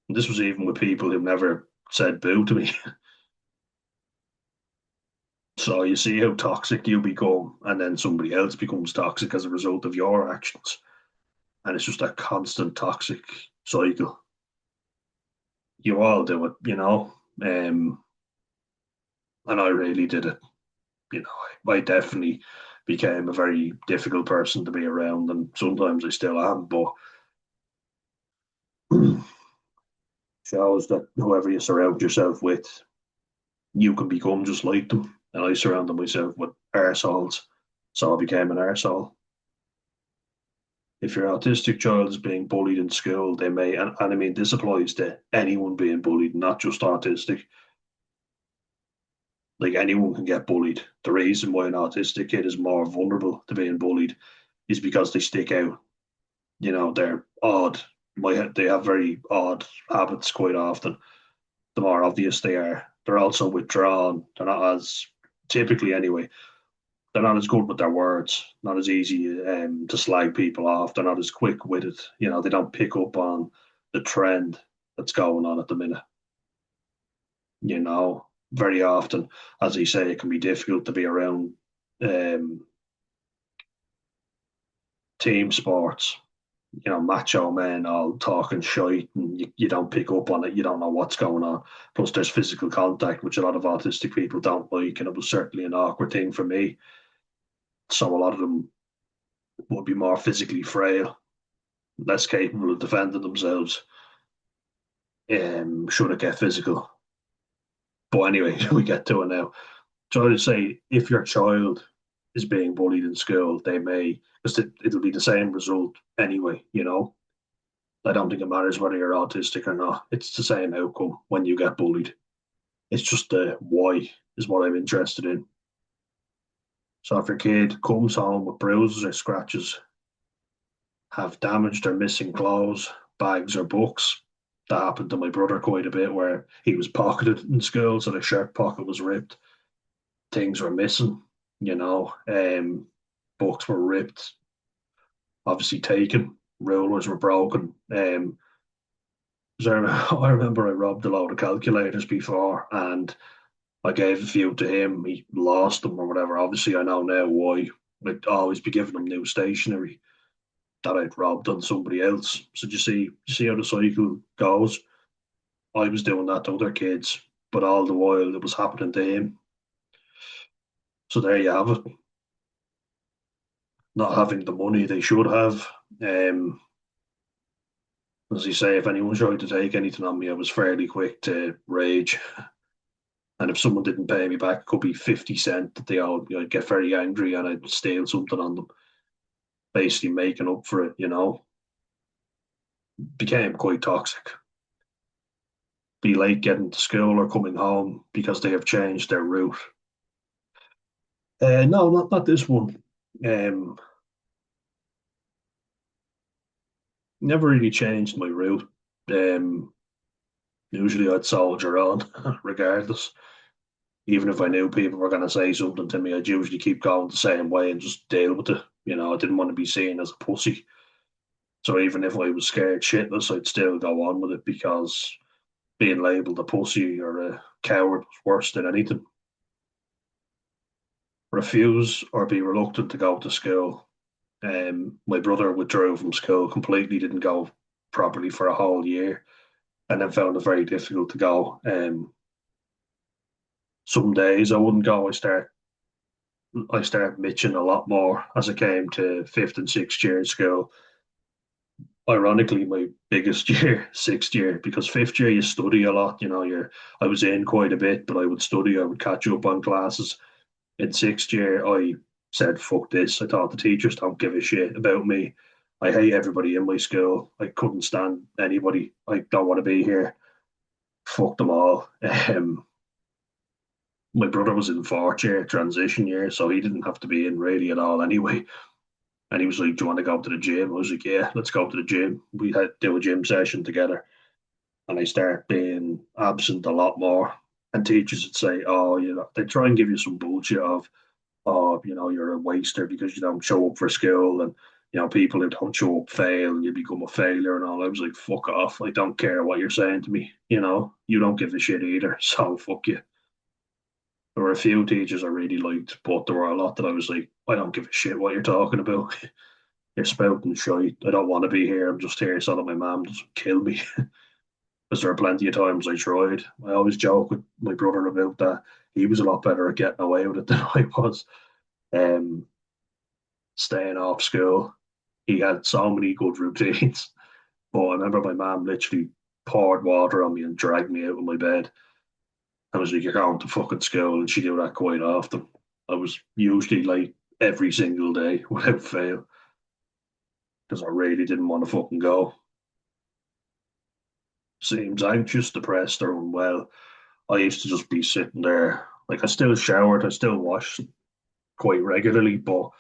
And this was even with people who never said boo to me. So you see how toxic you become, and then somebody else becomes toxic as a result of your actions. And it's just a constant toxic cycle. You all do it. And I really did it. I definitely became a very difficult person to be around, and sometimes I still am, but shows that whoever you surround yourself with, you can become just like them. And I surrounded myself with arseholes, so I became an arsehole. If your autistic child is being bullied in school, they may, and I mean, this applies to anyone being bullied, not just autistic. Like anyone can get bullied. The reason why an autistic kid is more vulnerable to being bullied is because they stick out. They're odd. They have very odd habits quite often. The more obvious they are, they're also withdrawn. They're not as typically anyway. They're not as good with their words. Not as easy to slag people off. They're not as quick with it. They don't pick up on the trend that's going on at the minute. Very often, as you say, it can be difficult to be around um, team sports. Macho men all talking shite, and you don't pick up on it. You don't know what's going on. Plus, there's physical contact, which a lot of autistic people don't like, and it was certainly an awkward thing for me. So a lot of them would be more physically frail, less capable of defending themselves. Should it get physical? But anyway, we get to it now. So I would say if your child is being bullied in school, they may, because it'll be the same result anyway. I don't think it matters whether you're autistic or not. It's the same outcome when you get bullied. It's just the why is what I'm interested in. So if your kid comes home with bruises or scratches, have damaged or missing clothes, bags or books, that happened to my brother quite a bit where he was pocketed in school, so the shirt pocket was ripped, things were missing, books were ripped, obviously taken, rulers were broken. 'Cause I remember I robbed a load of calculators before, and I gave a few to him. He lost them or whatever. Obviously, I know now why. I'd always be giving him new stationery that I'd robbed on somebody else. So you see how the cycle goes. I was doing that to other kids, but all the while it was happening to him. So there you have it. Not having the money they should have. Um, as you say, if anyone tried to take anything on me, I was fairly quick to rage. And if someone didn't pay me back, it could be 50 cent that they owed me. I'd get very angry and I'd steal something on them, basically making up for it. Became quite toxic. Be late getting to school or coming home because they have changed their route. No, not this one. Um, Never really changed my route. Um, Usually I'd soldier on regardless. Even if I knew people were going to say something to me, I'd usually keep going the same way and just deal with it. I didn't want to be seen as a pussy. So even if I was scared shitless, I'd still go on with it because being labelled a pussy or a coward was worse than anything. Refuse or be reluctant to go to school. My brother withdrew from school completely, didn't go properly for a whole year, and then found it very difficult to go. Some days I wouldn't go. I started mitching a lot more as I came to fifth and sixth year in school. Ironically, my biggest year, sixth year, because fifth year you study a lot. I was in quite a bit, but I would study. I would catch up on classes. In sixth year, I said, "Fuck this." I thought the teachers don't give a shit about me. I hate everybody in my school. I couldn't stand anybody. I don't want to be here. Fuck them all. My brother was in fourth year, transition year, so he didn't have to be in really at all anyway. And he was like, "Do you want to go to the gym?" I was like, "Yeah, let's go to the gym." We had to do a gym session together, and I started being absent a lot more. And teachers would say, "Oh, they try and give you some bullshit of, oh, you're a waster because you don't show up for school, and people who don't show up fail, and you become a failure and all." I was like, "Fuck off! I don't care what you're saying to me. You don't give a shit either. So fuck you." There were a few teachers I really liked, but there were a lot that I was like, "I don't give a shit what you're talking about. You're spouting shit. I don't want to be here. I'm just here so that my mom doesn't kill me." Because there are plenty of times I tried. I always joke with my brother about that. He was a lot better at getting away with it than I was. Um, Staying off school. He had so many good routines. But I remember my mom literally poured water on me and dragged me out of my bed. I was like, "You're going to fucking school." And she did that quite often. I was usually late every single day without fail because I really didn't want to fucking go. Seems anxious, depressed, or unwell. I used to just be sitting there. Like, I still showered, I still washed quite regularly, but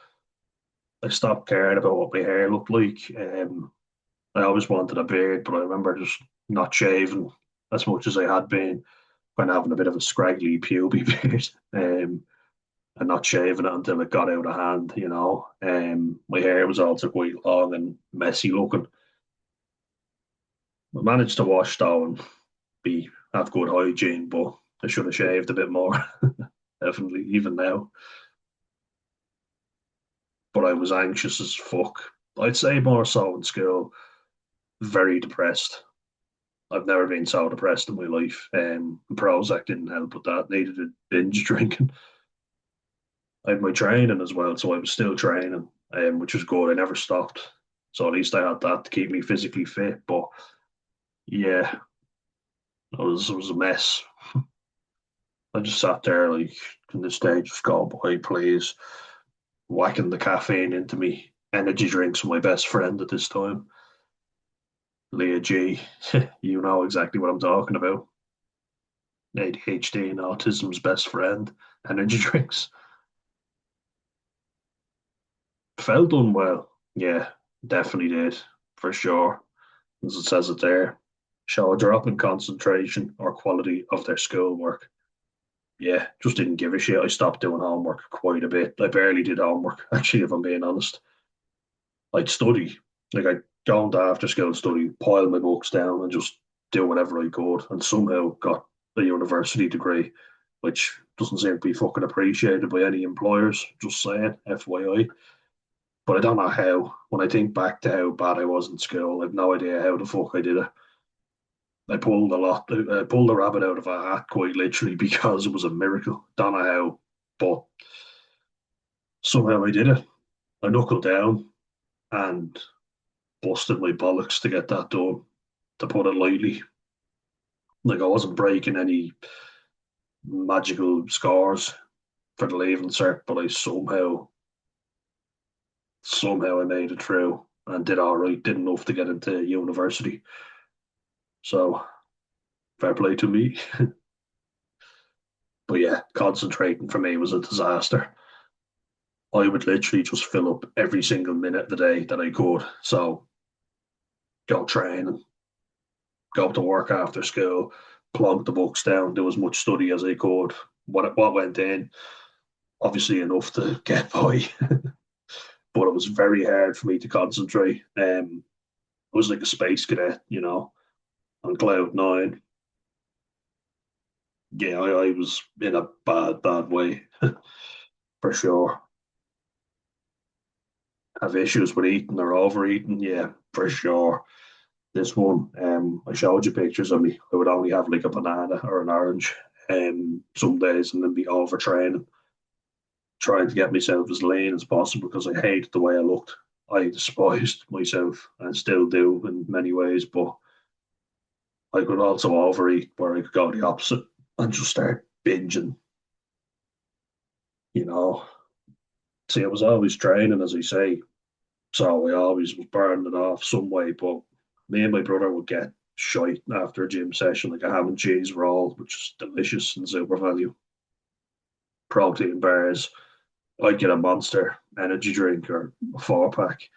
I stopped caring about what my hair looked like. I always wanted a beard, but I remember just not shaving as much as I had been when having a bit of a scraggly puby beard, and not shaving it until it got out of hand. My hair was also quite long and messy looking. I managed to wash though and be have good hygiene, but I should have shaved a bit more. Definitely, even now. But I was anxious as fuck. I'd say more so in school. Very depressed. I've never been so depressed in my life. Prozac didn't help with that. Neither did binge drinking. I had my training as well, so I was still training, which was good. I never stopped, so at least I had that to keep me physically fit. But yeah, it was a mess. I just sat there like, "Can this day just go by, please?" Whacking the caffeine into me. Energy drinks were my best friend at this time. Leah G, you know exactly what I'm talking about. ADHD and autism's best friend. Energy drinks. Felt unwell. Yeah, definitely did, for sure. As it says it there. Show a drop in concentration or quality of their schoolwork. Yeah, just didn't give a shit. I stopped doing homework quite a bit. I barely did homework, actually, if I'm being honest. I'd study. Like, I'd go into after school study, pile my books down, and just do whatever I could, and somehow got a university degree, which doesn't seem to be fucking appreciated by any employers. Just saying, FYI. But I don't know how. When I think back to how bad I was in school, I've no idea how the fuck I did it. I pulled the rabbit out of a hat quite literally because it was a miracle. Don't know how, but somehow I did it. I knuckled down and busted my bollocks to get that done, to put it lightly. Like I wasn't breaking any magical scores for the leaving cert, but I somehow I made it through and did all right, did enough to get into university. So fair play to me. But yeah, concentrating for me was a disaster. I would literally just fill up every single minute of the day that I could. So go training, go to work after school, plonk the books down, do as much study as I could. What went in, obviously enough to get by, but it was very hard for me to concentrate. I was like a space cadet, on cloud nine. Yeah, I was in a bad way for sure. Have issues with eating or overeating, yeah, for sure. This one, I showed you pictures of me. I would only have like a banana or an orange, some days, and then be overtraining, trying to get myself as lean as possible because I hated the way I looked. I despised myself and still do in many ways, but I could also overeat where I could go the opposite and just start binging, you know. See, I was always training, as I say, so I always was burning it off some way. But me and my brother would get shite after a gym session, like a ham and cheese roll, which is delicious and super value. Protein bars. I'd get a monster energy drink or a 4 pack,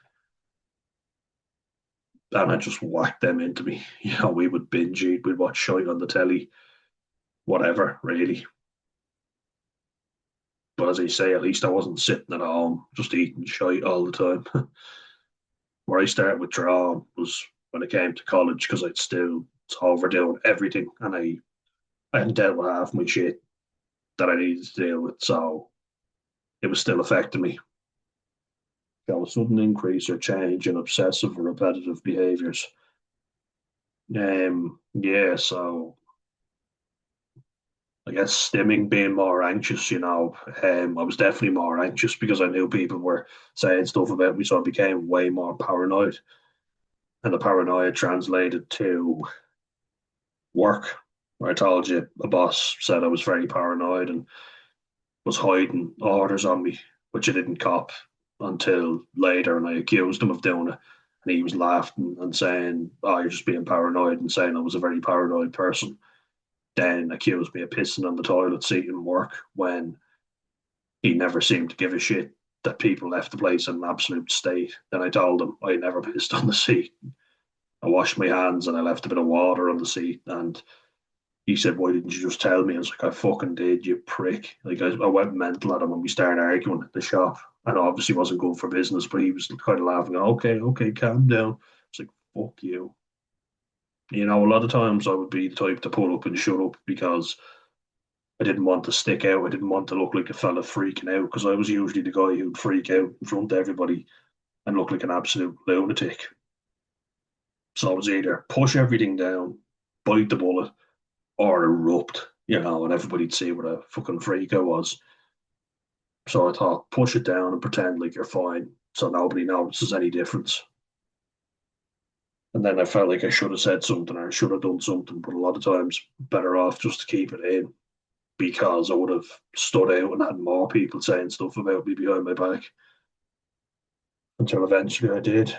and I just whack them into me. We would binge eat, we'd watch shite on the telly, whatever, really. But as I say, at least I wasn't sitting at home just eating shite all the time. Where I started withdrawing was when it came to college because I'd still overdoing everything and I hadn't dealt with half my shit that I needed to deal with. So it was still affecting me. Got a sudden increase or change in obsessive or repetitive behaviours. Yeah, so I guess stimming being more anxious, I was definitely more anxious because I knew people were saying stuff about me, so I became way more paranoid. And the paranoia translated to work, where I told you a boss said I was very paranoid and was hiding orders on me, which I didn't cop until later, and I accused him of doing it. And he was laughing and saying, "Oh, you're just being paranoid," and saying I was a very paranoid person. Then accused me of pissing on the toilet seat in work when he never seemed to give a shit that people left the place in an absolute state. Then I told him I never pissed on the seat. I washed my hands and I left a bit of water on the seat. And he said, "Why didn't you just tell me?" I was like, "I fucking did, you prick." Like, I went mental at him when we started arguing at the shop. And obviously wasn't good for business, but he was kind of laughing. Okay, okay, calm down. It's like, fuck you. A lot of times I would be the type to pull up and shut up because I didn't want to stick out. I didn't want to look like a fella freaking out because I was usually the guy who'd freak out in front of everybody and look like an absolute lunatic. So I was either push everything down, bite the bullet, or erupt, and everybody'd see what a fucking freak I was. So I thought, push it down and pretend like you're fine so nobody notices any difference. And then I felt like I should have said something or I should have done something, but a lot of times better off just to keep it in because I would have stood out and had more people saying stuff about me behind my back until eventually I did.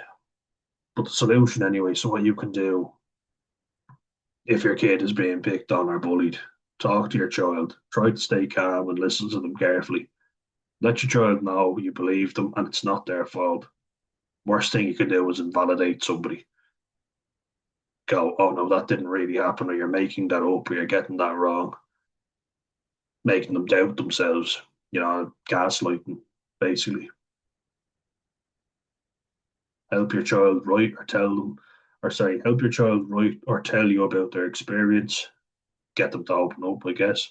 But the solution, anyway, so what you can do if your kid is being picked on or bullied, talk to your child, try to stay calm and listen to them carefully. Let your child know you believe them and it's not their fault. Worst thing you can do is invalidate somebody. Go, "Oh no, that didn't really happen," or "You're making that up," or "You're getting that wrong," making them doubt themselves, gaslighting, basically. Help your child write or tell them or sorry, help your child write or tell you about their experience. Get them to open up, I guess.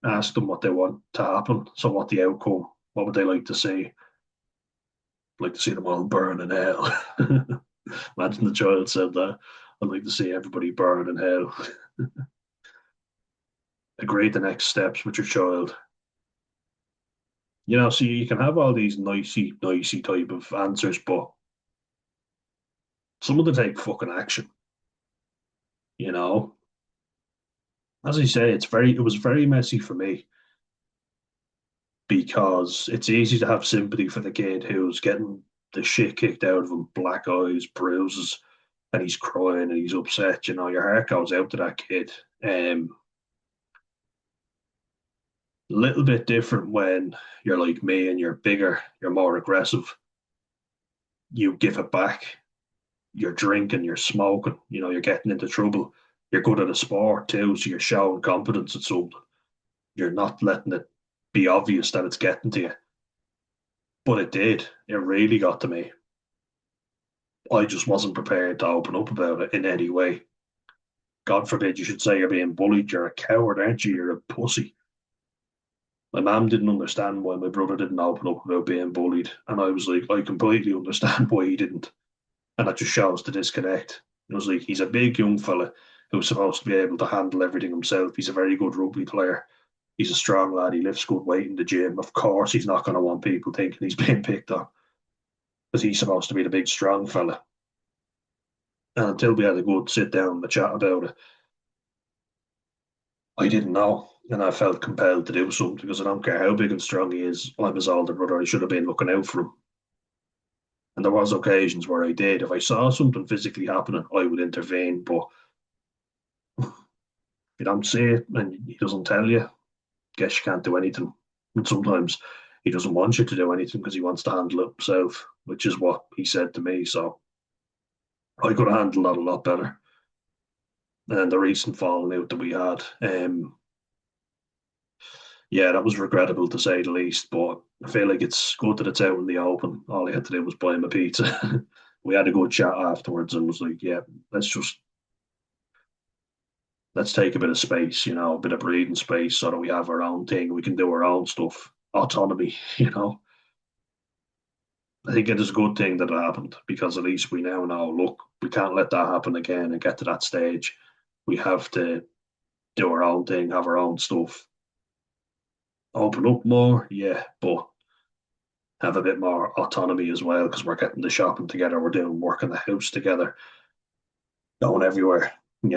Ask them what they want to happen. So, what the outcome? What would they like to see? Like to see them all burn in hell. Imagine the child said that. I'd like to see everybody burn in hell. Agree the next steps with your child. So you can have all these nicey type of answers, but some of them take fucking action. You know, as I say, it was very messy for me because it's easy to have sympathy for the kid who's getting the shit kicked out of him, black eyes, bruises, and he's crying and he's upset. Your heart goes out to that kid. A little bit different when you're like me and you're bigger, you're more aggressive, you give it back, you're drinking, you're smoking, you're getting into trouble. You're good at a sport too, so you're showing competence at something. You're not letting it be obvious that it's getting to you. But it did. It really got to me. I just wasn't prepared to open up about it in any way. God forbid you should say you're being bullied. You're a coward, aren't you? You're a pussy. My mum didn't understand why my brother didn't open up about being bullied. And I was like, I completely understand why he didn't. And that just shows the disconnect. It was like, he's a big young fella who's supposed to be able to handle everything himself. He's a very good rugby player. He's a strong lad. He lifts good weight in the gym. Of course, he's not going to want people thinking he's being picked on because he's supposed to be the big, strong fella. And until we had a good sit down and a chat about it, I didn't know. And I felt compelled to do something because I don't care how big and strong he is. I'm his older brother. I should have been looking out for him. And there was occasions where I did. If I saw something physically happening, I would intervene. But if you don't see it and he doesn't tell you, guess you can't do anything. And sometimes he doesn't want you to do anything because he wants to handle it himself, which is what he said to me. So I could have handled that a lot better. And the recent falling out that we had, yeah, that was regrettable to say the least. But I feel like it's good that it's out in the open. All I had to do was buy him a pizza. We had a good chat afterwards and was like, yeah, let's just let's take a bit of space, a bit of breathing space so that we have our own thing. We can do our own stuff. Autonomy, I think it is a good thing that it happened because at least we now know, look, we can't let that happen again and get to that stage. We have to do our own thing, have our own stuff, open up more, yeah, but have a bit more autonomy as well because we're getting the shopping together, we're doing work in the house together, going everywhere. We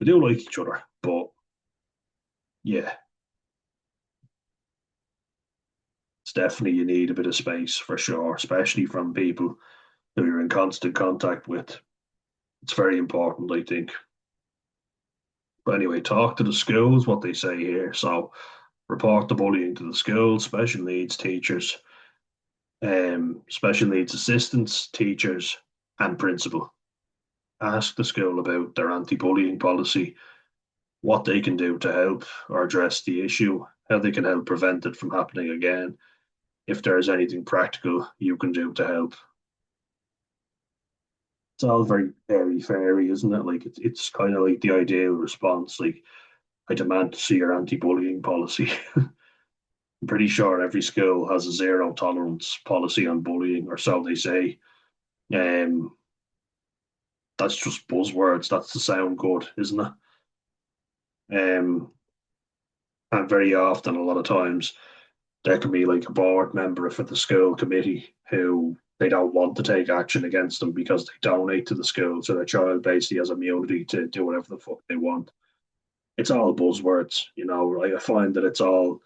do like each other, but yeah, it's definitely you need a bit of space for sure, especially from people who you're in constant contact with. It's very important, I think. But anyway, talk to the schools, what they say here. So report the bullying to the schools, special needs teachers, special needs assistants, teachers, and principal. Ask the school about their anti-bullying policy, what they can do to help or address the issue, how they can help prevent it from happening again, if there is anything practical you can do to help. It's all very airy fairy, isn't it? Like it's kind of like the ideal response. Like I demand to see your anti-bullying policy. I'm pretty sure every school has a zero tolerance policy on bullying, or so they say. Um, that's just buzzwords. That's to sound good, isn't it? Um, and very often, a lot of times, there can be like a board member for the school committee who they don't want to take action against them because they donate to the school, so their child basically has immunity to do whatever the fuck they want. It's all buzzwords, I find that it's all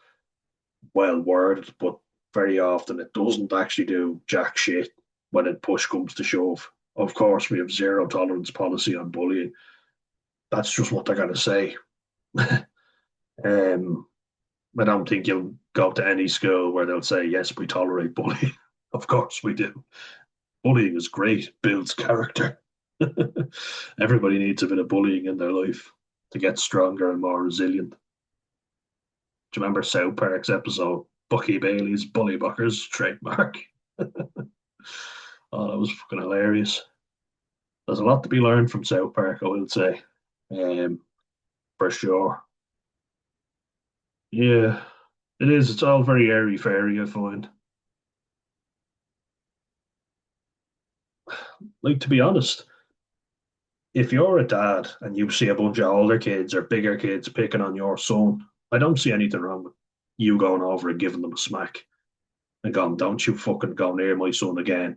well worded, but very often it doesn't actually do jack shit when it push comes to shove. Of course, we have zero tolerance policy on bullying. That's just what they're going to say. um, I don't think you'll go to any school where they'll say, yes, we tolerate bullying. Of course we do. Bullying is great, builds character. Everybody needs a bit of bullying in their life to get stronger and more resilient. Do you remember South Park's episode, Bucky Bailey's Bully Buckers trademark? Oh, that was fucking hilarious. There's a lot to be learned from South Park, I will say, um, for sure. Yeah, it is. It's all very airy fairy, I find. Like, to be honest, if you're a dad and you see a bunch of older kids or bigger kids picking on your son, I don't see anything wrong with you going over and giving them a smack and going, "Don't you fucking go near my son again,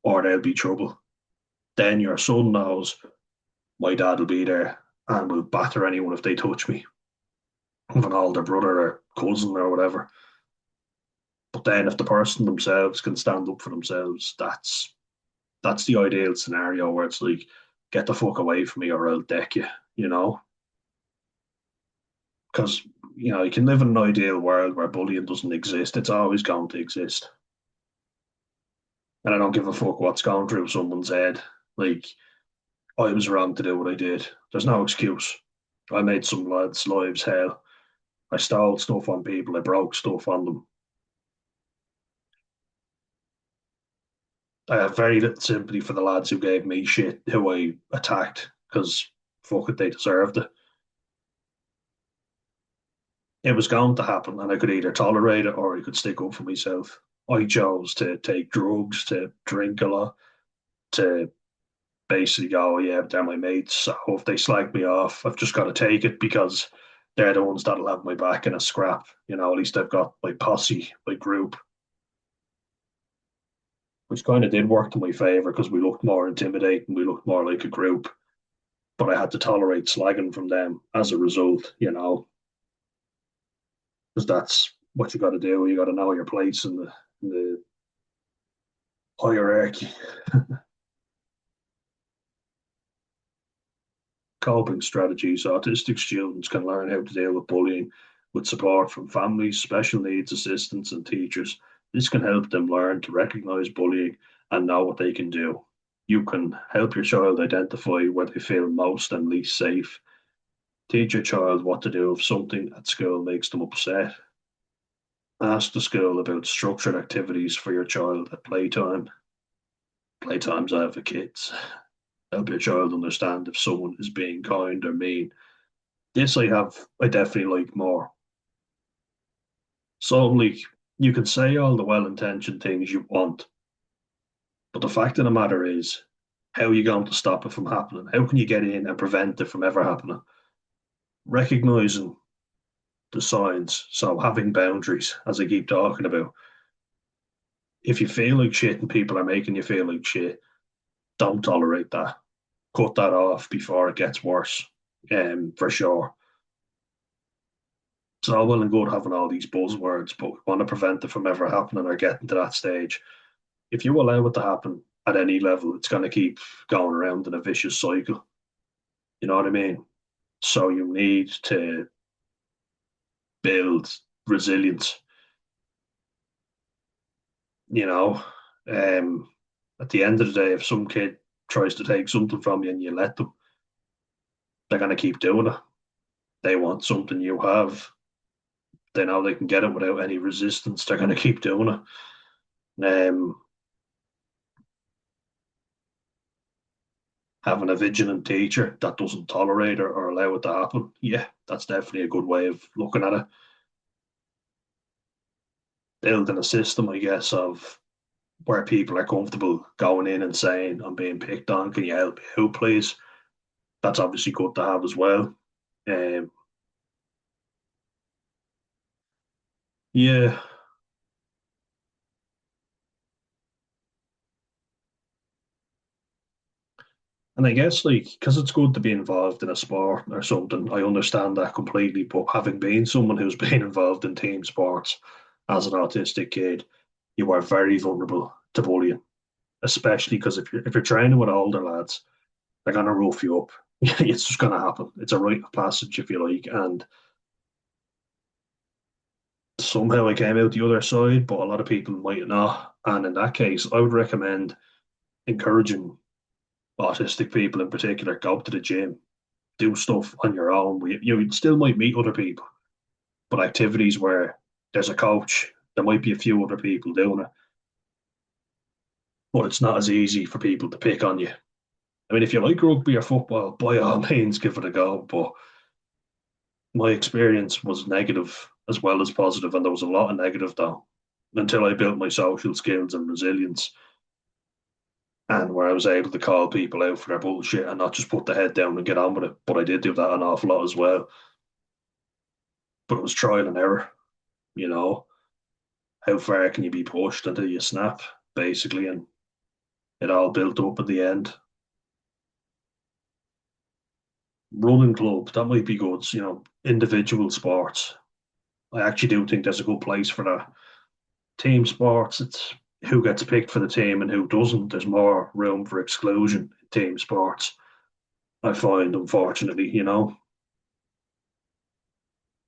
or there'll be trouble." Then your son knows my dad will be there and will batter anyone if they touch me, of an older brother or cousin or whatever. But then if the person themselves can stand up for themselves, that's the ideal scenario where it's like, get the fuck away from me or I'll deck you, you know? Because you can live in an ideal world where bullying doesn't exist. It's always going to exist. And I don't give a fuck what's going through someone's head. Like, I was wrong to do what I did. There's no excuse. I made some lads' lives hell. I stole stuff on people. I broke stuff on them. I have very little sympathy for the lads who gave me shit, who I attacked, because fuck it, they deserved it. It was going to happen, and I could either tolerate it or I could stick up for myself. I chose to take drugs, to drink a lot, to basically go, "Oh, yeah, they're my mates. So if they slag me off, I've just got to take it because they're the ones that'll have my back in a scrap. At least I've got my posse, my group," which kind of did work to my favor because we looked more intimidating, we looked more like a group. But I had to tolerate slagging from them as a result, because that's what you got to do. You got to know your place in the hierarchy. Coping strategies. Autistic students can learn how to deal with bullying with support from families, special needs assistants, and teachers. This can help them learn to recognize bullying and know what they can do. You can help your child identify where they feel most and least safe. Teach your child what to do if something at school makes them upset. Ask the school about structured activities for your child at playtime. Playtime's out for kids. Help your child understand if someone is being kind or mean. This I definitely like more. So like, you can say all the well-intentioned things you want, but the fact of the matter is, how are you going to stop it from happening? How can you get in and prevent it from ever happening? Recognizing the signs, so having boundaries, as I keep talking about. If you feel like shit and people are making you feel like shit, don't tolerate that. Cut that off before it gets worse. For sure. It's all well and good having all these buzzwords, but we want to prevent it from ever happening or getting to that stage. If you allow it to happen at any level, it's going to keep going around in a vicious cycle. You know what I mean? So you need to build resilience. You know, um, at the end of the day, if some kid tries to take something from you and you let them, they're going to keep doing it. They want something you have. They know they can get it without any resistance. They're going to keep doing it. Having a vigilant teacher that doesn't tolerate or allow it to happen, yeah, that's definitely a good way of looking at it. Building a system, I guess, of where people are comfortable going in and saying, "I'm being picked on. Can you help me out, please?" That's obviously good to have as well. Um, yeah, and I guess like because it's good to be involved in a sport or something, I understand that completely. But having been someone who's been involved in team sports as an autistic kid, you are very vulnerable to bullying, especially because if you're training with older lads, they're gonna rough you up. It's just gonna happen. It's a rite of passage, if you like. And somehow I came out the other side, but a lot of people might not. And in that case, I would recommend encouraging autistic people in particular go to the gym, do stuff on your own. You still might meet other people, but activities where there's a coach, there might be a few other people doing it, but it's not as easy for people to pick on you I mean, if you like rugby or football, by all means, give it a go. But my experience was negative as well as positive, and there was a lot of negative though, until I built my social skills and resilience, and where I was able to call people out for their bullshit and not just put the head down and get on with it. But I did do that an awful lot as well. But it was trial and error, you know. How far can you be pushed until you snap, basically? And it all built up at the end. Running club, that might be good, individual sports. I actually do think there's a good place for that. Team sports, it's who gets picked for the team and who doesn't. There's more room for exclusion in team sports, I find, unfortunately,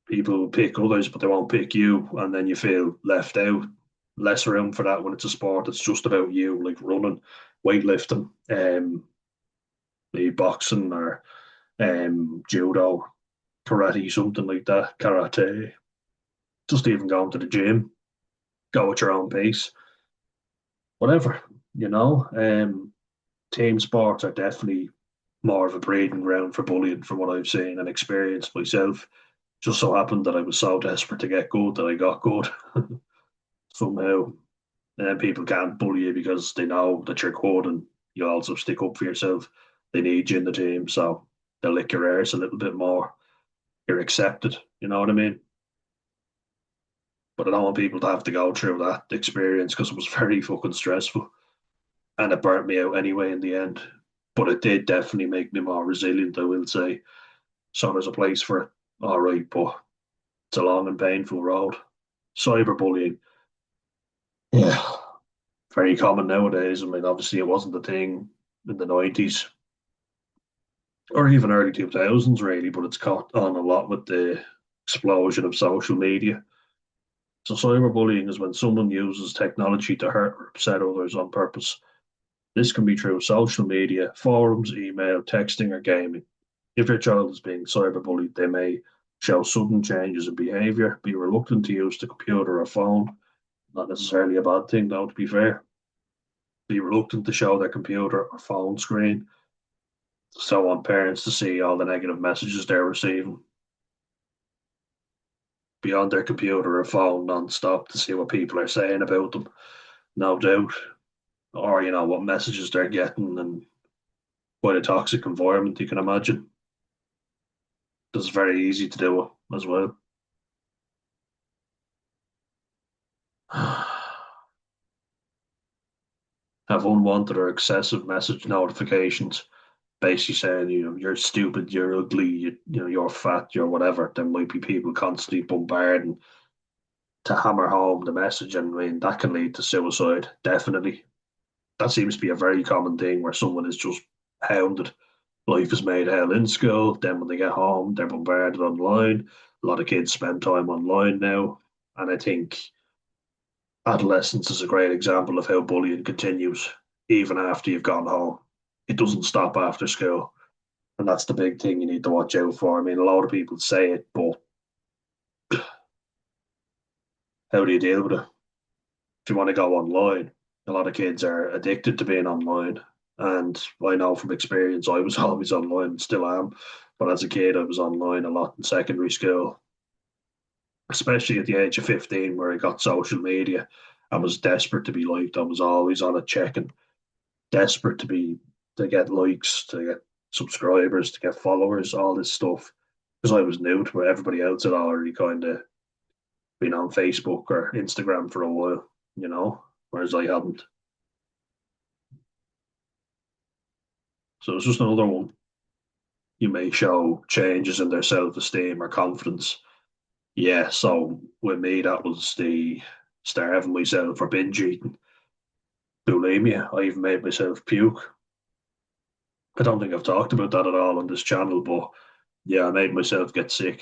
people will pick others, but they won't pick you, and then you feel left out. Less room for that when it's a sport that's just about you, like running, weightlifting, maybe boxing or judo, karate, something like that. Karate, just even going to the gym, go at your own pace, whatever, you know. Team sports are definitely more of a breeding ground for bullying from what I've seen and experienced myself. Just so happened that I was so desperate to get good that I got good somehow. And then people can't bully you because they know that you're good and you also stick up for yourself. They need you in the team, so they'll lick your ears a little bit more. You're accepted, you know what I mean? But I don't want people to have to go through that experience because it was very fucking stressful and it burnt me out anyway in the end. But it did definitely make me more resilient, I will say. So there's a place for it, all right, but it's a long and painful road. Cyberbullying, yeah, very common nowadays. I mean, obviously, it wasn't a thing in the 90s or even early 2000s, really, but it's caught on a lot with the explosion of social media. So, cyberbullying is when someone uses technology to hurt or upset others on purpose. This can be through social media, forums, email, texting, or gaming. If your child is being cyberbullied, they may show sudden changes in behaviour, be reluctant to use the computer or phone. Not necessarily a bad thing, though, to be fair. Be reluctant to show their computer or phone screen. So want parents to see all the negative messages they're receiving. Be on their computer or phone non-stop to see what people are saying about them, no doubt. Or, what messages they're getting and quite a toxic environment you can imagine. It's very easy to do it as well. Have unwanted or excessive message notifications, basically saying you're stupid, you're ugly, you're fat, you're whatever. There might be people constantly bombarding to hammer home the message, and I mean that can lead to suicide. Definitely, that seems to be a very common thing where someone is just hounded. Life is made hell in school. Then when they get home, they're bombarded online. A lot of kids spend time online now, and I think adolescence is a great example of how bullying continues even after you've gone home. It doesn't stop after school. And that's the big thing you need to watch out for. I mean, a lot of people say it, but how do you deal with it? If you want to go online, a lot of kids are addicted to being online. And I know from experience, I was always online and still am. But as a kid, I was online a lot in secondary school, especially at the age of 15, where I got social media. I was desperate to be liked. I was always on it checking, desperate to get likes, to get subscribers, to get followers, all this stuff. Because I was new to it. Everybody else had already kind of been on Facebook or Instagram for a while, whereas I hadn't. So it's just another one. You may show changes in their self esteem or confidence. Yeah, so with me, that was the starving myself or binge eating, bulimia. I even made myself puke. I don't think I've talked about that at all on this channel, but yeah, I made myself get sick.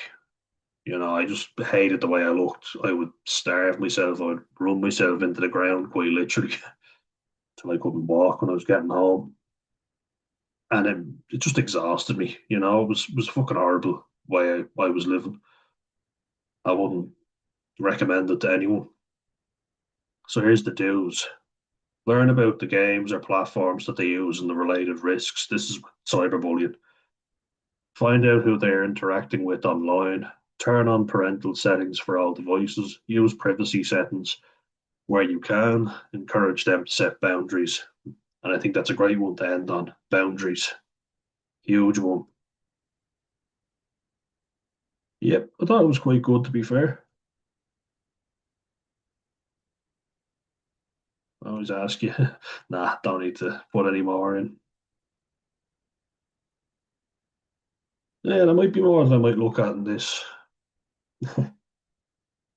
I just hated the way I looked. I would starve myself. I would run myself into the ground quite literally till I couldn't walk when I was getting home. And it just exhausted me. It was fucking horrible way I was living. I wouldn't recommend it to anyone. So here's the do's. Learn about the games or platforms that they use and the related risks. This is cyberbullying. Find out who they're interacting with online. Turn on parental settings for all devices. Use privacy settings where you can. Encourage them to set boundaries. And I think that's a great one to end on. Boundaries. Huge one. Yep, I thought it was quite good to be fair. I always ask you. Nah, don't need to put any more in. Yeah, there might be more that I might look at in this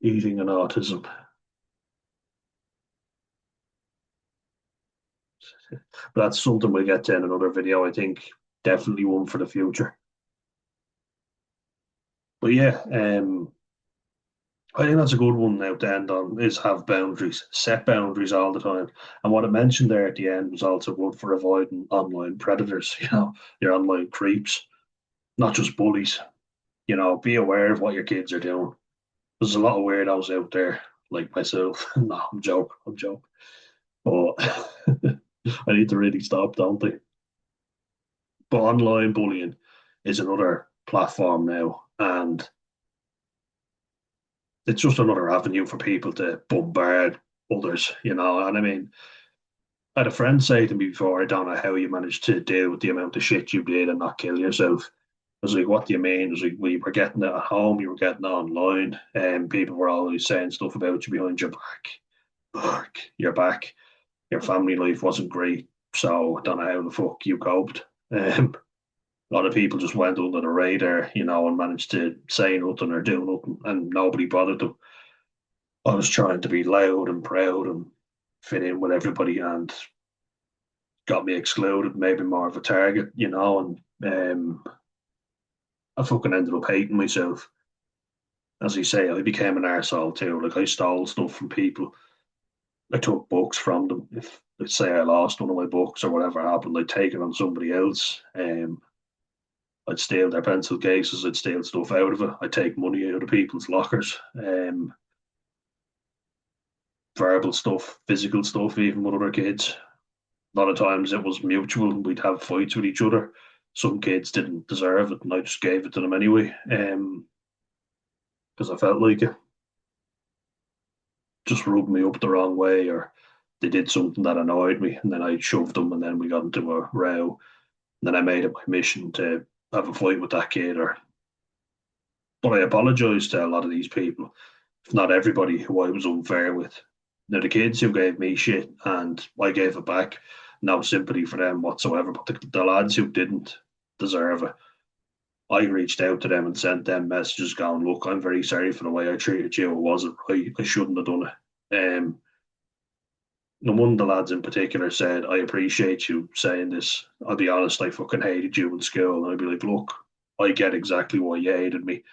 eating and autism. But that's something we'll get to in another video, I think. Definitely one for the future. But yeah, I think that's a good one now to end on is have boundaries. Set boundaries all the time. And what I mentioned there at the end was also good for avoiding online predators, your online creeps, not just bullies. Be aware of what your kids are doing. There's a lot of weirdos out there, like myself. No, I'm joking. I'm joking. But I need to really stop, don't I? But online bullying is another platform now, and it's just another avenue for people to bombard others, And I mean, I had a friend say to me before, I don't know how you managed to deal with the amount of shit you did and not kill yourself. I was like, what do you mean? I was like, well, you were getting it at home, you were getting it online, and people were always saying stuff about you behind your back. Your family life wasn't great, so I don't know how the fuck you coped. A lot of people just went under the radar, and managed to say nothing or do nothing, and nobody bothered them. I was trying to be loud and proud and fit in with everybody, and got me excluded, maybe more of a target, and I fucking ended up hating myself. As you say, I became an arsehole too. Like, I stole stuff from people. I took books from them. If, let's say, I lost one of my books or whatever happened, I'd take it on somebody else. I'd steal their pencil cases. I'd steal stuff out of it. I'd take money out of people's lockers. Verbal stuff, physical stuff, even with other kids. A lot of times it was mutual. We'd have fights with each other. Some kids didn't deserve it, and I just gave it to them anyway, because I felt like it just rubbed me up the wrong way, or they did something that annoyed me, and then I shoved them, and then we got into a row. And then I made it my mission to have a fight with that kid, or but I apologise to a lot of these people, if not everybody, who I was unfair with. Now, the kids who gave me shit and I gave it back, no sympathy for them whatsoever. But the lads who didn't deserve it, I reached out to them and sent them messages going, look, I'm very sorry for the way I treated you. It wasn't right. I shouldn't have done it. And one of the lads in particular said, I appreciate you saying this. I'll be honest, I fucking hated you in school. And I'd be like, look, I get exactly why you hated me.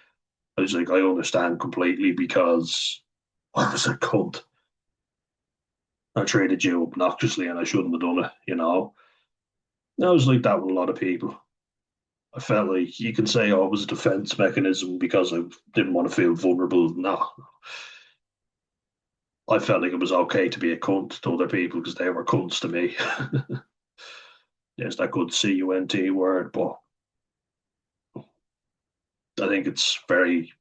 I was like, I understand completely because I was a cunt. I treated you obnoxiously and I shouldn't have done it. I was like that with a lot of people. I felt like you can say, oh, it was a defense mechanism because I didn't want to feel vulnerable. No, I felt like it was okay to be a cunt to other people because they were cunts to me. There's that good CUNT word, but I think it's very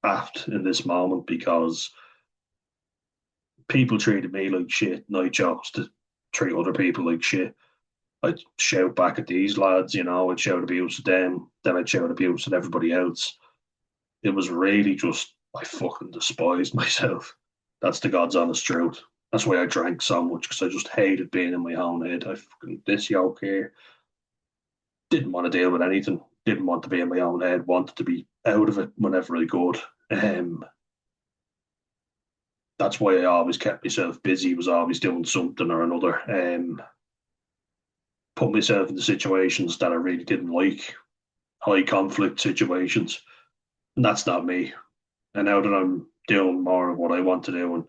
apt in this moment because people treated me like shit and I chose to treat other people like shit. I'd shout back at these lads, I'd shout abuse at them, then I'd shout abuse at everybody else. It was really just, I fucking despised myself. That's the God's honest truth. That's why I drank so much because I just hated being in my own head. I fucking, this yoke here, didn't want to deal with anything, didn't want to be in my own head, wanted to be out of it whenever I could. That's why I always kept myself busy, was always doing something or another. Put myself into situations that I really didn't like, high conflict situations. And that's not me. And now that I'm doing more of what I want to do and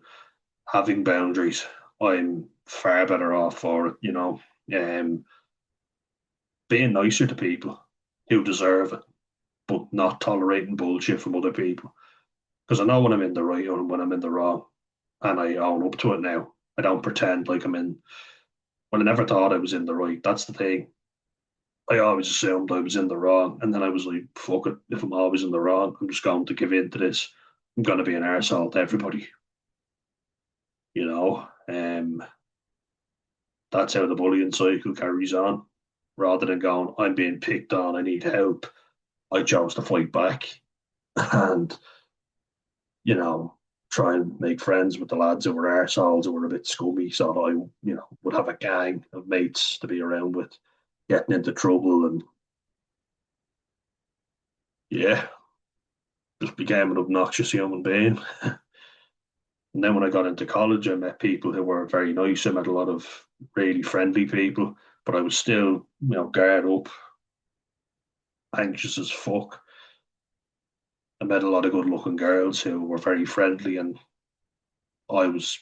having boundaries, I'm far better off for it. Being nicer to people who deserve it, but not tolerating bullshit from other people. Because I know when I'm in the right and when I'm in the wrong, and I own up to it now. I don't pretend like I'm in But I never thought I was in the right. That's the thing. I always assumed I was in the wrong. And then I was like, fuck it. If I'm always in the wrong, I'm just going to give in to this. I'm going to be an arsehole to everybody, you know? That's how the bullying cycle carries on. Rather than going, I'm being picked on, I need help, I chose to fight back and, you know, try and make friends with the lads who were arseholes who were a bit scummy so that I, would have a gang of mates to be around with, getting into trouble and yeah, just became an obnoxious human being. And then when I got into college, I met people who were very nice. I met a lot of really friendly people, but I was still, guard up, anxious as fuck. I met a lot of good looking girls who were very friendly, and I was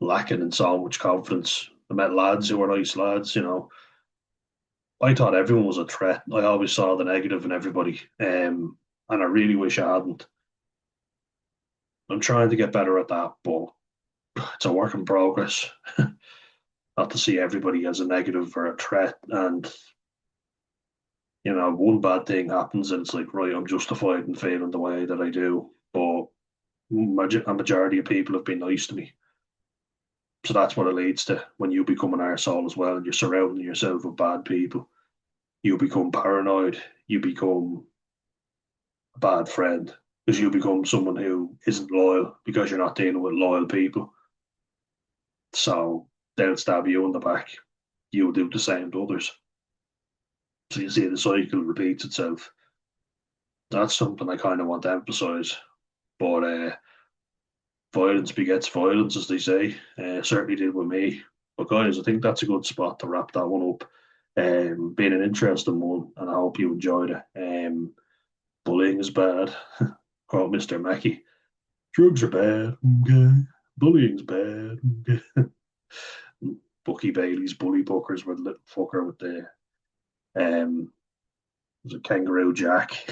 lacking in so much confidence. I met lads who were nice lads. I thought everyone was a threat. I always saw the negative in everybody, and I really wish I hadn't. I'm trying to get better at that, but it's a work in progress. Not to see everybody as a negative or a threat, and one bad thing happens, and it's like, right, I'm justified in feeling the way that I do. But a majority of people have been nice to me. So that's what it leads to when you become an arsehole as well, and you're surrounding yourself with bad people. You become paranoid. You become a bad friend because you become someone who isn't loyal because you're not dealing with loyal people. So they'll stab you in the back. You'll do the same to others. So you see the cycle repeats itself. That's something I kind of want to emphasize. But violence begets violence, as they say. Certainly did with me. But guys, I think that's a good spot to wrap that one up. Been an interesting one, and I hope you enjoyed it. Bullying is bad. Quote Mr. Mackey. Drugs are bad. Okay. Bullying's bad. Okay. Bucky Bailey's bully bookers with the little fucker with the was it Kangaroo Jack?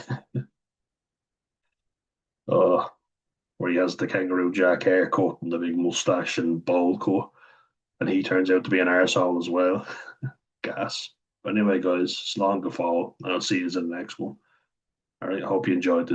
Oh, where he has the Kangaroo Jack haircut and the big mustache and bowl cut, and he turns out to be an arsehole as well. Gas. But anyway, guys, it's long to fall, and I'll see you in the next one. All right, I hope you enjoyed this.